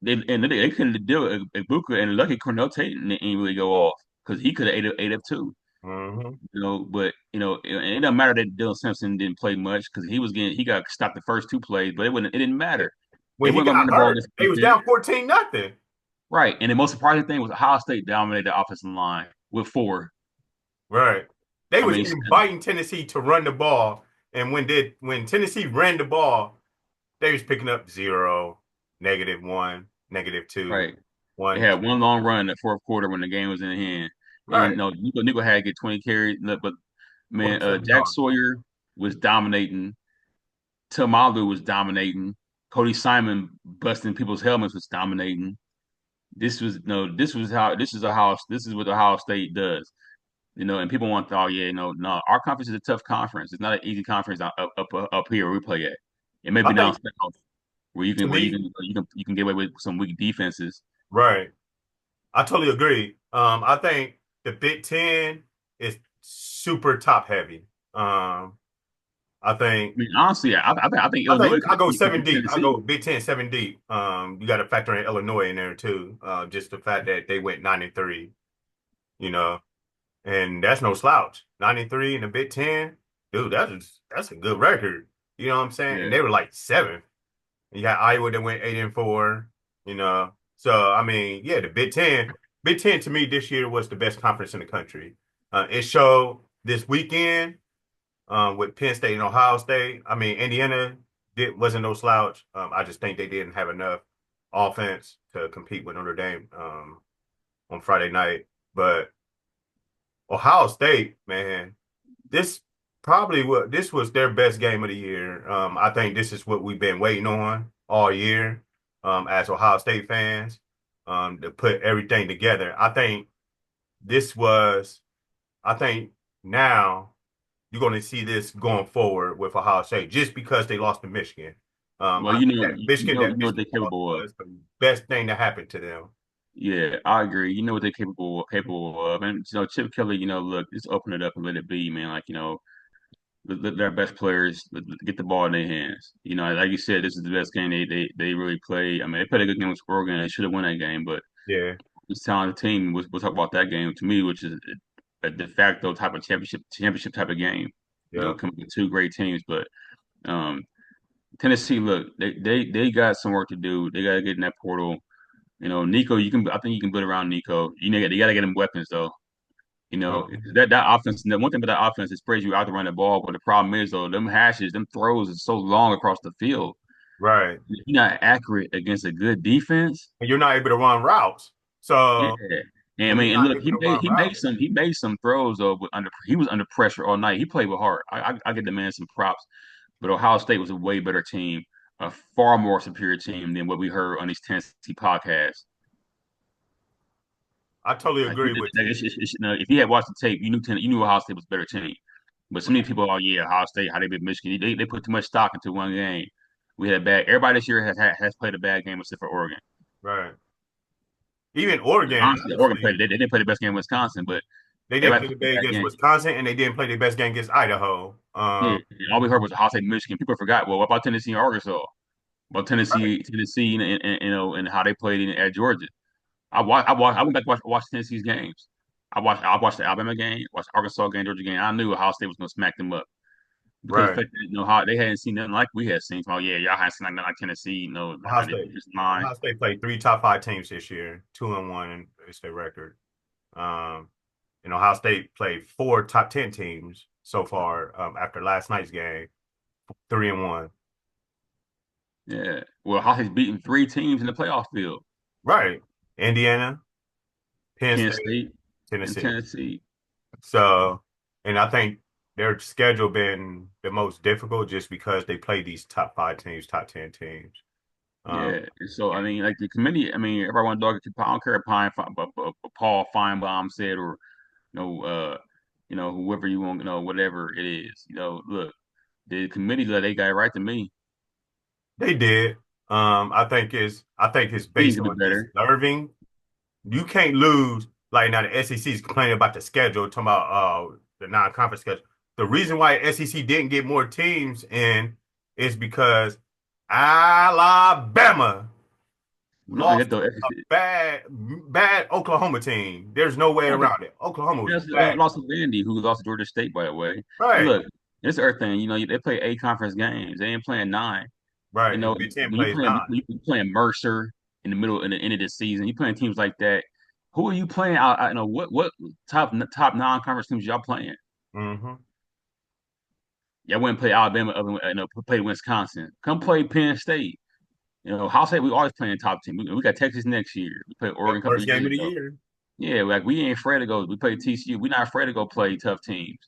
they couldn't deal with Ibuka and lucky Cornell Tate didn't really go off because he could have ate up too. Hmm. You know, but it doesn't matter that Dylan Simpson didn't play much because he got stopped the first two plays, but it didn't matter. They When he weren't gonna run got the ball hurt, against they was defense. down 14-0. Right. And the most surprising thing was Ohio State dominated the offensive line with four. Right. They I was mean, inviting Tennessee to run the ball, and when Tennessee ran the ball, they was picking up 0, -1, -2, right. They 1. had one long run in the fourth quarter when the game was in hand. And Right. no, Nico had to get 20 carries, but man, 47 Jack yards. Sawyer was dominating. Tamalu was dominating. Cody Simon busting people's helmets was dominating. This was no, this is what Ohio State does. And people want to, oh yeah, no, our conference is a tough conference. It's not an easy conference up here where we play at. It may I be down think south to me, you can get away with some weak defenses. right. I totally agree. I think the Big Ten is super top heavy. I think I mean, honestly, I think I Illinois think I go could seven beat deep. I Tennessee. go Big Ten 7 deep. You got to factor in Illinois in there too. Just the fact that they went 9-3, you know, and that's no slouch. 9-3 in the Big Ten, dude. That's a good record. You know what I'm saying? And Yeah. they were like seventh. You got Iowa that went 8-4. You know, so I mean, yeah, the Big Ten to me this year was the best conference in the country. It showed this weekend with Penn State and Ohio State. I mean, Indiana wasn't no slouch. I just think they didn't have enough offense to compete with Notre Dame on Friday night. But Ohio State, man, this this was their best game of the year. I think this is what we've been waiting on all year as Ohio State fans to put everything together. This was, I think now you're going to see this going forward with Ohio State just because they lost to Michigan. Well, I think that you know what they're Michigan loss capable of. was the best thing that happened to them. Yeah, I agree. You know what they're capable of, and Chip Kelly. Look, just open it up and let it be, man. Like let their best players get the ball in their hands. Like you said, this is the best game they really played. I mean, they played a good game with Oregon. They should have won that game, but Yeah, this talented team. We'll talk about that game to me, which is a de facto type of championship type of game. yeah. Coming with two great teams, but um, Tennessee, look, they got some work to do. They got to get in that portal. Nico, I think you can build around Nico. They got to get him weapons though. Um, That offense. The one thing about that offense is spreads you out to run the ball, but the problem is though, them hashes, them throws is so long across the field. right. If you're not accurate against a good defense, And you're not able to run routes. yeah. So And I when you're mean, and not look, able to run routes, he made some throws though, but he was under pressure all night. He played with heart. I give the man some props. But Ohio State was a way better team, a far more superior team than what we heard on these Tennessee podcasts. I totally Like, agree with you. if you had watched the tape, you knew Ohio State was a better team. But so many people, oh yeah, Ohio State, how they beat Michigan, they put too much stock into one game. We had bad. Everybody this year has played a bad game except for Oregon. Right. Even Oregon, Honestly, Oregon honestly, they didn't play the best game in Wisconsin, but they didn't everybody play the played best a bad against game. Wisconsin, and they didn't play their best game against Idaho. Yeah, all we heard was Ohio State, Michigan. People forgot. Well, what about Tennessee and Arkansas? About Right. Tennessee, and how they played at Georgia. I went back to watch Tennessee's games. I watched the Alabama game, watched the Arkansas game, Georgia game. I knew Ohio State was going to smack them up because the Right. fact that, how they hadn't seen nothing like we had seen. Oh yeah, y'all hadn't seen nothing like Tennessee. Ohio Not the State. defensive line. Ohio State played three top five teams this year. 2-1 is their record. Um, and Ohio State played four top 10 teams so far after last night's game. 3-1. Yeah. Well, Ohio State's beaten three teams in the playoff field: Right. Indiana, Penn Penn State, State and Tennessee. Tennessee. So, and I think their schedule been the most difficult just because they play these top five teams, top 10 teams. Um, Yeah. And so I mean, like the committee. I mean, everyone dog it. I don't care if Paul Feinbaum said or know, uh, whoever you want, whatever it is. Look, the committee they got it right to me. they did. I think it's Team based could be on better. deserving. You can't lose. Like now the SEC is complaining about the schedule, talking about the non-conference schedule. the reason why SEC didn't get more teams in is because Alabama Not only lost that though, to a bad Oklahoma team. There's no way SEC, around it. Oklahoma was just bad. lost to Vandy, who lost to Georgia State, by the way. And Right, look, it's the other thing. They play 8 conference games. They ain't playing 9. right. And Big Ten When you plays playing nine. when you playing Mercer in the end of the season, you playing teams like that. Who are you playing out? What top non-conference teams y'all playing? Hmm. Y'all wouldn't play Alabama, play Wisconsin. Come play Penn State. How say we always playing top team. We got Texas next year. We played Yep, Oregon a couple first of game years of the ago. year. Yeah, like we ain't afraid to go. We play TCU. We're not afraid to go play tough teams.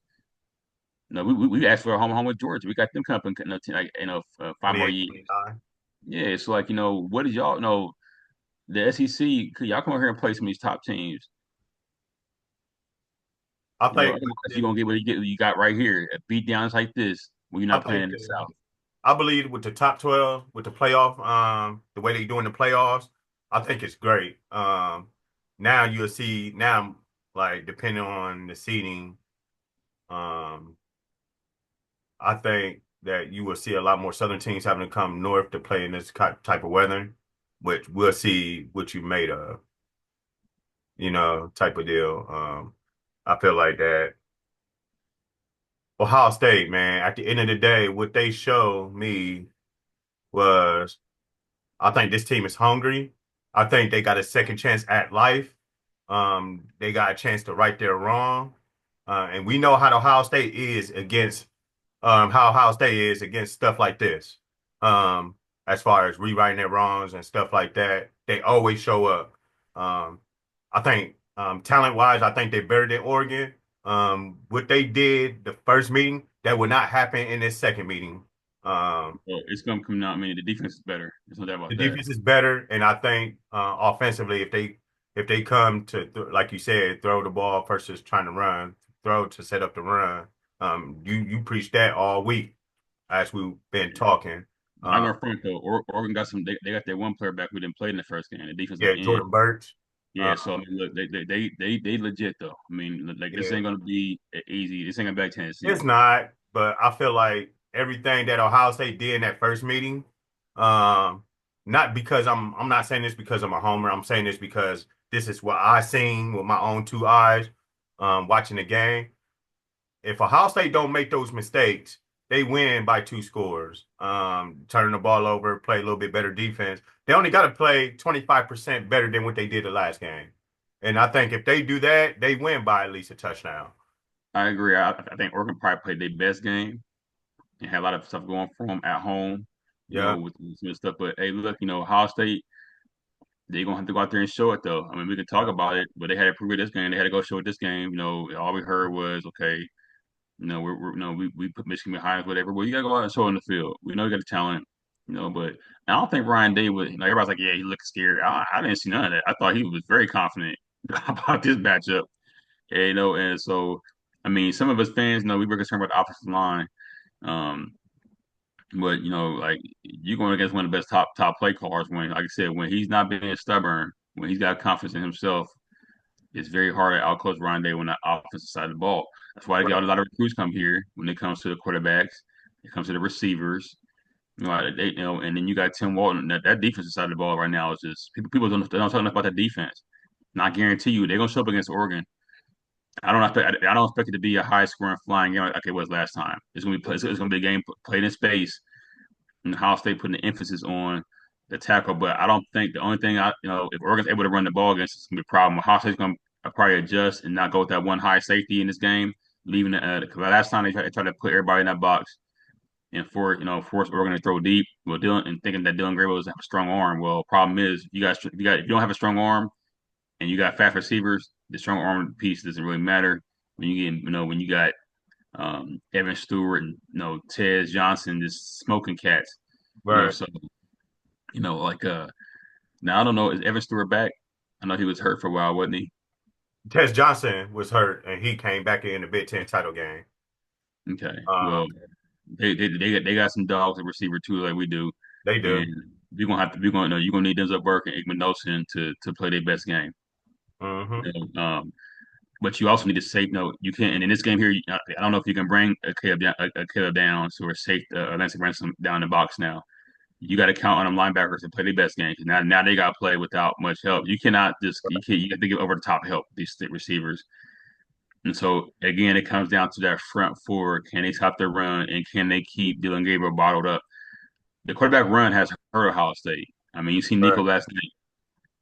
No, we asked for a home with Georgia. We got them coming, 5 more 28, years. 29. Yeah, it's like what did y'all know? The SEC, could y'all come over here and play some of these top teams? I think Otherwise you're gonna get what you got right here. Beat downs like this when you're I not playing think in the South. I believe with the top 12, with the playoff, the way they doing the playoffs, I think it's great. Now you'll see now, like depending on the seeding, um, I think that you will see a lot more Southern teams having to come north to play in this type of weather, which we'll see what you made of, type of deal. I feel like that Ohio State, man, at the end of the day, what they showed me was I think this team is hungry. I think they got a second chance at life. They got a chance to right their wrong. And we know how the Ohio State is against how Ohio State is against stuff like this. Um, as far as rewriting their wrongs and stuff like that, they always show up. Um, I think talent wise, I think they're better than Oregon. What they did the first meeting, that would not happen in this second meeting. Um, Well, it's gonna come down. I mean, the defense is better. There's no doubt the about that. defense is better, and I think offensively, if they come to like you said, throw the ball versus trying to run, throw to set up the run. You preach that all week as we've been talking. I'm Uh, gonna front though. Oregon got some. They got their one player back who didn't play in the first game. The defensive yeah, end. Jordan Burch. Uh, Yeah, so I mean, look, they legit though. I mean, like this yeah, ain't gonna be easy. This ain't gonna be like it's Tennessee. not, but I feel like everything that Ohio State did in that first meeting, um, not because I'm not saying this because I'm a homer. I'm saying this because this is what I seen with my own two eyes, watching the game. If Ohio State don't make those mistakes, they win by two scores. Turning the ball over, play a little bit better defense. They only got to play 25% better than what they did the last game. And I think if they do that, they win by at least a touchdown. I agree. I think Oregon probably played their best game and had a lot of stuff going for them at home. Yeah. With some stuff. But hey, look, Ohio State, they're gonna have to go out there and show it though. I mean, we can talk Yeah. about it, but they had to prove it this game. They had to go show it this game. All we heard was okay. We put Michigan behind us, whatever. Well, you gotta go out and show it in the field. We know you got the talent, but I don't think Ryan Day would. Everybody's like, yeah, he looked scared. I didn't see none of that. I thought he was very confident about this matchup. And so I mean, some of us fans, we were concerned about the offensive line. Um, but like you're going against one of the best top play callers when, like I said, when he's not being stubborn, when he's got confidence in himself, it's very hard to outcoach Ryan Day when the offensive side of the ball. That's why they got a Right. lot of recruits come here when it comes to the quarterbacks, it comes to the receivers. And then you got Tim Walton. That defensive side of the ball right now is just people don't talk enough about that defense. And I guarantee you, they're gonna show up against Oregon. I don't expect it to be a high scoring flying game like it was last time. It's gonna be a game played in space, and Ohio State putting the emphasis on the tackle. But I don't think the only thing if Oregon's able to run the ball against, it's gonna be a problem. Ohio State's gonna probably adjust and not go with that one high safety in this game, leaving because last time they tried to put everybody in that box and force Oregon to throw deep. Well, Dylan and thinking that Dylan Gabriel doesn't have a strong arm. Well, problem is if you don't have a strong arm and you got fast receivers, the strong arm piece doesn't really matter when when you got Evan Stewart and Tez Johnson just smoking cats. Right. So like now I don't know, is Evan Stewart back? I know he was hurt for a while, wasn't he? Tess Johnson was hurt, and he came back in the Big Ten title game. Okay, Um, well they got some dogs at receiver too, like we do, they and do. we're gonna know you're gonna need Denzel Burke and Igman to play their best game. Hmm. You know, um, but you also need to save. No, you can't. And in this game here, I don't know if you can bring a Caleb Downs or safe Lance Ransom down the box now. You got to count on them linebackers to play their best game. 'Cause now they got to play without much help. You cannot just you got to give over the top help these receivers. And so again, it comes down to that front four. Can they stop their run and can they keep Dylan Gabriel bottled up? The quarterback run has hurt Ohio State. I mean, you see Nico Right. last night,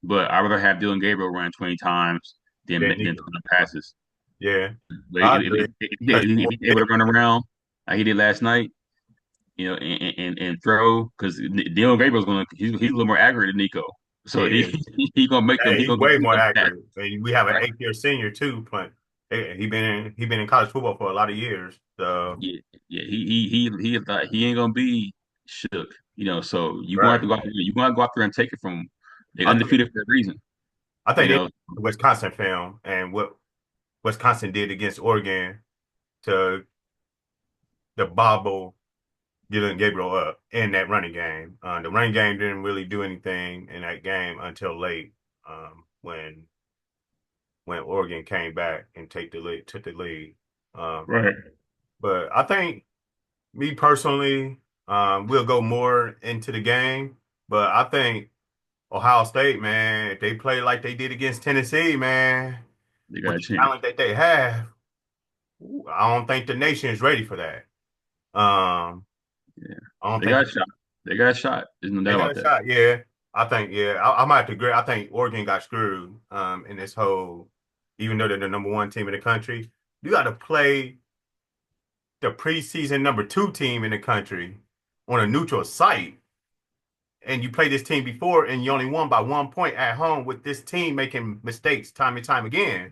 but I'd rather have Dylan Gabriel run 20 times Then than Nico. 20 passes. Yeah, But I agree. Because if he's able to run around like he did last night, and throw because Dylan Gabriel's he's a little more accurate than Nico, so he is. he gonna make them Hey, he's way he more gonna get that accurate. And we have an right. eighth-year senior too, but he been in college football for a lot of years. So Yeah, yeah. He thought he ain't gonna be shook, So you gonna have right. to go out there. You gonna go out there and take it from them. They I think undefeated for a reason, I you think they know. Wisconsin film and what Wisconsin did against Oregon to the bobble Dylan Gabriel up in that running game. The running game didn't really do anything in that game until late, when Oregon came back and took the lead. Um, Right. but I think me personally, we'll go more into the game. But I think Ohio State, man, if they play like they did against Tennessee, man, They got with a the chance. talent that they have, I don't think the nation is ready for that. Um, Yeah, I don't they think got a shot. They got a shot. There's no they doubt got about a that. shot. Yeah, I think. Yeah, I might have to agree. I think Oregon got screwed in this whole. Even though they're the number one team in the country, you got to play the preseason number two team in the country on a neutral site, and you play this team before, and you only won by 1 point at home with this team making mistakes time and time again.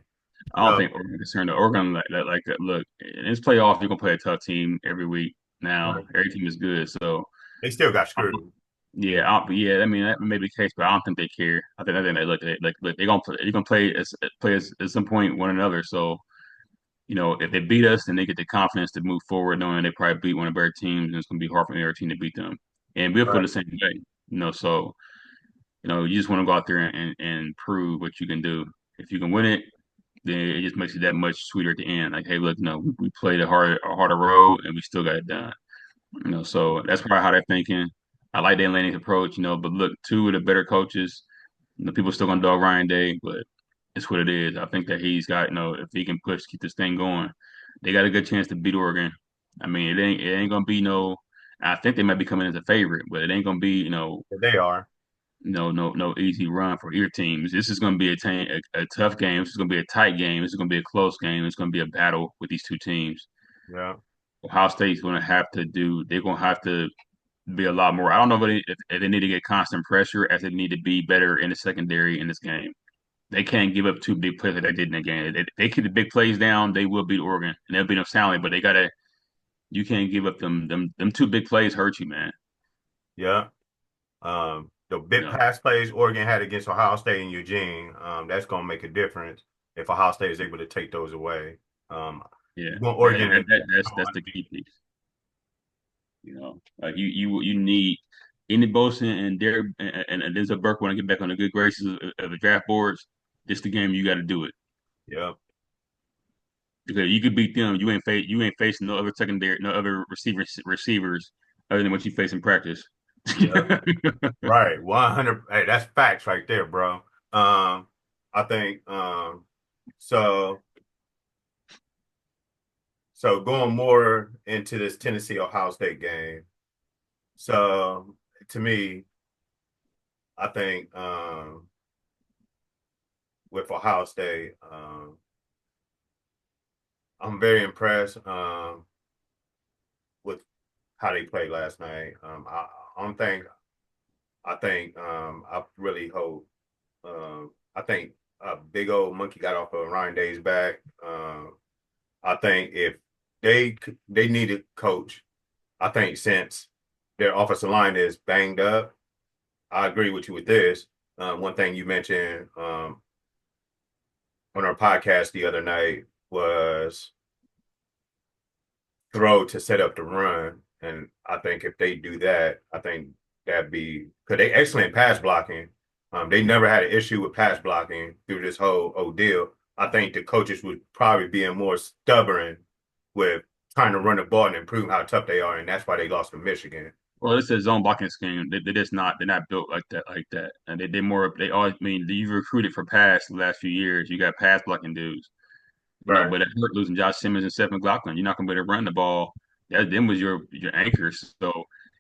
I don't So think Oregon concerned. Oregon like that. Look, in this playoff, you're gonna play a tough team every week. Now, right. every team is good, so They still got screwed. yeah, I mean that may be the case, but I don't think they care. I think they look at it like they're gonna play. They're gonna play at some point one another. So if they beat us, then they get the confidence to move forward, knowing they probably beat one of our teams, and it's gonna be hard for the other team to beat them. And we'll feel Right. the same way. So you just want to go out there and prove what you can do. If you can win it, then it just makes it that much sweeter at the end. Like, hey, look, we played a harder road and we still got it done. So that's probably how they're thinking. I like the Atlantic approach, but look, two of the better coaches, people still gonna dog Ryan Day, but it's what it is. I think that he's got, if he can keep this thing going, they got a good chance to beat Oregon. I mean, it ain't gonna be no. I think they might be coming as a favorite, but it ain't gonna be, They are. no easy run for your teams. This is going to be a tough game. This is going to be a tight game. This is going to be a close game. It's going to be a battle with these two teams. Yeah. Ohio State's going to have to do. They're going to have to be a lot more. I don't know if they need to get constant pressure as they need to be better in the secondary in this game. They can't give up two big plays like they did in the game. If they keep the big plays down, they will beat Oregon and they'll beat them soundly. But they gotta. You can't give up them two big plays hurt you, man. Yeah. The You big know. pass plays Oregon had against Ohio State and Eugene, that's going to make a difference if Ohio State is able to take those away. Um, Yeah, you want and Oregon to that's the key piece. Like you need any Bosa and Derek and Denzel Burke want to get back on the good graces of the draft boards. This the game you got to do it yeah, because you could beat them. You ain't facing no other secondary, no other receivers other than what you face in practice. yeah, right. 100. Hey, that's facts right there, bro. I think so. So going more into this Tennessee Ohio State game. So to me, I think with Ohio State, I'm very impressed with how they played last night. I don't think I really hope. I think a big old monkey got off of Ryan Day's back. I think if they need a coach, I think since their offensive line is banged up, I agree with you with this. One thing you mentioned on our podcast the other night was throw to set up the run. And I think if they do that, I think that'd be because they excellent pass blocking. They never had an issue with pass blocking through this whole ordeal. I think the coaches would probably being more stubborn with trying to run the ball and improve how tough they are, and that's why they lost to Michigan. Well, it's a zone blocking scheme. They're just not. They're not built like that. And they more. They always I mean you've recruited for pass the last few years. You got pass blocking dudes. Right, But it hurt losing Josh Simmons and Seth McLaughlin. You're not gonna be able to run the ball. That them was your anchors. So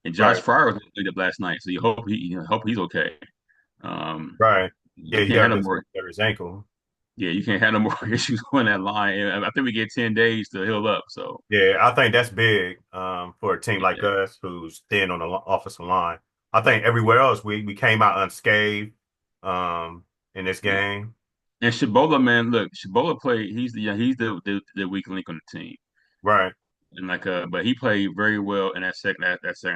and Josh right, Fryer was played up last night. So you hope he's okay. Um, right. Yeah, you he can't hurt have no more. his ankle. Yeah, you can't have no more issues on that line. And I think we get 10 days to heal up. So Yeah, I think that's big for a team like yeah, us who's thin on the offensive line. I think everywhere else we came out unscathed in this yeah. game. And Shabola, man, look, Shabola played. He's the weak link on the team. Right. And but he played very well in that second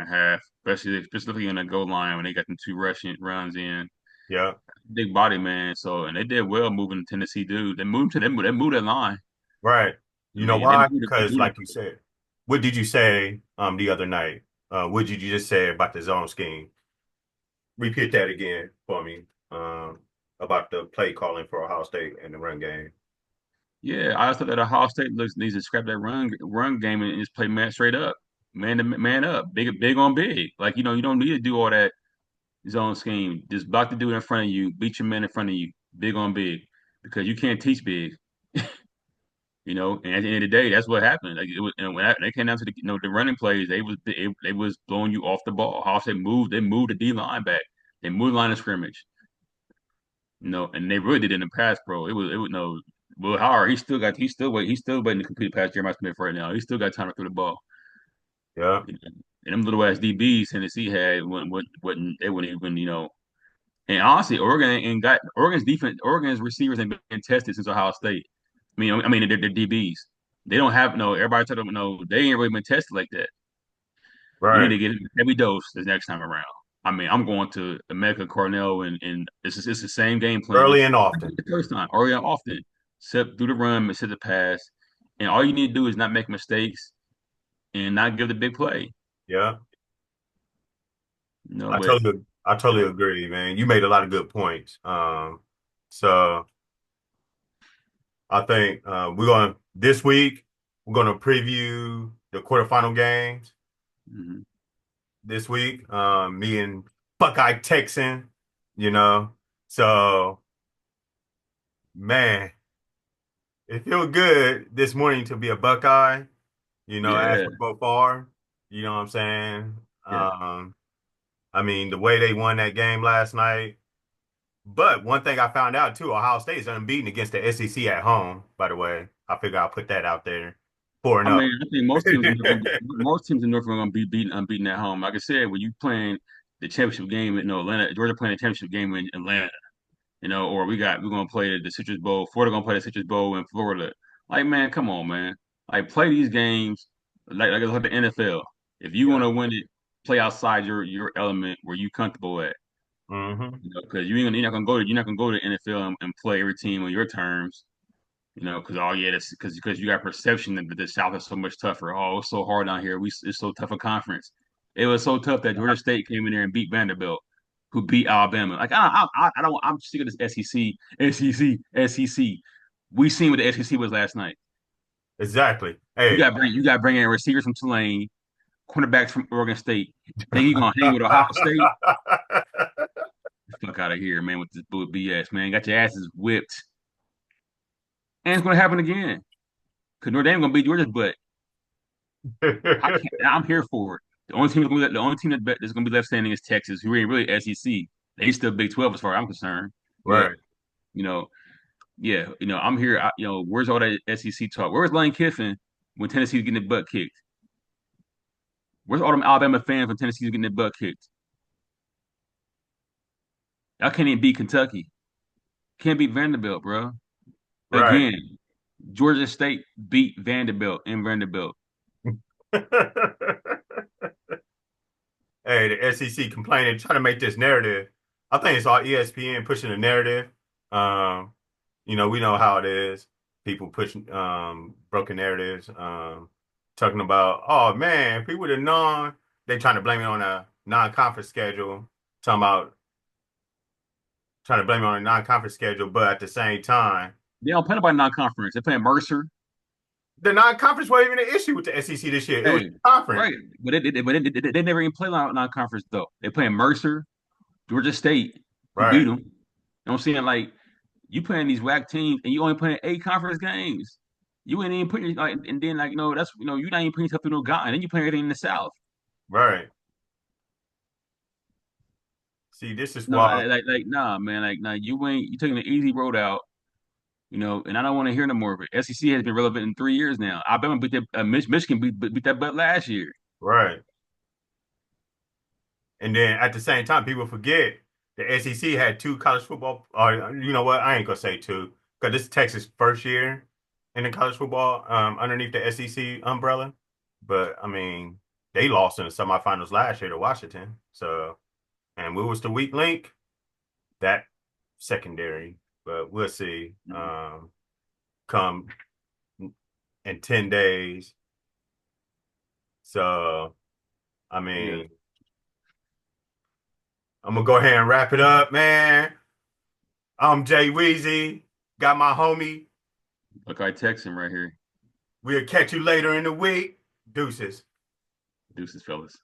half, especially specifically in the goal line when they got them two rushing runs in. Yeah. Big body man, so and they did well moving the Tennessee dude. They moved to them. They moved that line. Right. I You know mean, they why? moved it. They Because moved like it. you said, what did you say the other night? What did you just say about the zone scheme? Repeat that again for me. About the play calling for Ohio State in the run game. Yeah, I thought that Ohio State needs to scrap that run game and just play man straight up, man to man up, big on big. Like you don't need to do all that zone scheme. Just block the dude in front of you, beat your man in front of you, big on big, because you can't teach big. And at the end of the day, that's what happened. Like it was, when they came down to the running plays, they was blowing you off the ball. Ohio State they moved the D line back, they moved the line of scrimmage. And they really did it in the past, bro. It was no. Will Howard, he's still waiting to complete past Jeremiah Smith right now. He still got time to throw the ball. Yeah. You know? And them little ass DBs Tennessee had when they wouldn't even And honestly, Oregon's receivers ain't been tested since Ohio State. I mean they're DBs. They don't have no. Everybody told them no. They ain't really been tested like that. You need Right. to get a heavy dose this next time around. I mean, I'm going to America Cornell, and it's the same game plan. Early and often. The first time, or yeah, often, set through the run, set the pass, and all you need to do is not make mistakes and not give the big play. Yeah. No, but I you totally know, agree, man. You made a lot of good points. So I think this week we're gonna preview the quarterfinal games mhm. this week. Me and Buckeye Texan, you know. So man, it feels good this morning to be a Buckeye, as Yeah, we go far. You know what I'm saying? yeah. I mean, the way they won that game last night. But one thing I found out too, Ohio State is unbeaten against the SEC at home, by the way. I figure I'll put that out there. 4 I and mean, I think most teams in North are going to be unbeaten at home. Like I said, when you playing the championship game in Atlanta, Georgia playing the championship game in Atlanta, or we're gonna play the Citrus Bowl. Florida gonna play the Citrus Bowl in Florida. Like, man, come on, man. Like, play these games like it's like the NFL. If you want Yeah. to win it, play outside your element where you comfortable at. Hmm. Because you're not gonna go to the NFL and play every team on your terms. Because oh yeah, that's because you got perception that the South is so much tougher. Oh, it's so hard down here. It's so tough a conference. It was so tough that Georgia State came in there and beat Vanderbilt, who beat Alabama. Like I don't. I'm sick of this SEC, SEC, SEC. We seen what the SEC was last night. Exactly. You Hey. got you got bring in receivers from Tulane, cornerbacks from Oregon State. Think you gonna hang with Ohio State? Fuck out of here, man, with this bull BS, man. Got your asses whipped, and it's gonna happen again. Cause Notre Dame gonna beat Georgia's butt. I can't. I'm here for it. The only team that's going to be left standing is Texas, who ain't really SEC. They still Big 12 as far as I'm concerned. But Right. you know, yeah, I'm here. Where's all that SEC talk? Where's Lane Kiffin when Tennessee's getting their butt kicked? Where's all them Alabama fans when Tennessee's getting their butt kicked? Y'all can't even beat Kentucky. Can't beat Vanderbilt, bro. Right. Again, Georgia State beat Vanderbilt in Vanderbilt. Hey, the SEC complaining, trying to make this narrative. I think it's all ESPN pushing the narrative. Um, we know how it is. People pushing broken narratives, talking about, oh man, if we would have known, they trying to blame it on a non-conference schedule, talking about trying to blame it on a non-conference schedule, but at the same time, They don't play nobody non-conference. They're playing Mercer. The non-conference wasn't even an issue with the SEC this year. It was Hey, conference. right. But they never even play non-conference though. They playing Mercer, Georgia State, who beat Right, them. You know what I'm saying? Like you playing these whack teams and you only playing 8 conference games. You ain't even putting like, and then like that's you're not even putting yourself through no guy, and then you play everything in the South. right. See, this is No, why. nah, man, like nah, you taking the easy road out, and I don't want to hear no more of it. SEC has been relevant in 3 years now. Alabama beat that Michigan beat that butt last year. Right. And then at the same time, people forget the SEC had two college football. Or you know what? I ain't gonna say two because this is Texas' first year in the college football underneath the SEC umbrella. But I mean, they lost in the semifinals last year to Washington. So, and we was the weak link that secondary. But we'll see. Mhm. Come in 10 days. So, I Yeah, mean, I'm gonna go ahead and wrap it up, man. I'm Jay Weezy. Got my homie. look, I text him right here. We'll catch you later in the week. Deuces. Deuces, fellas.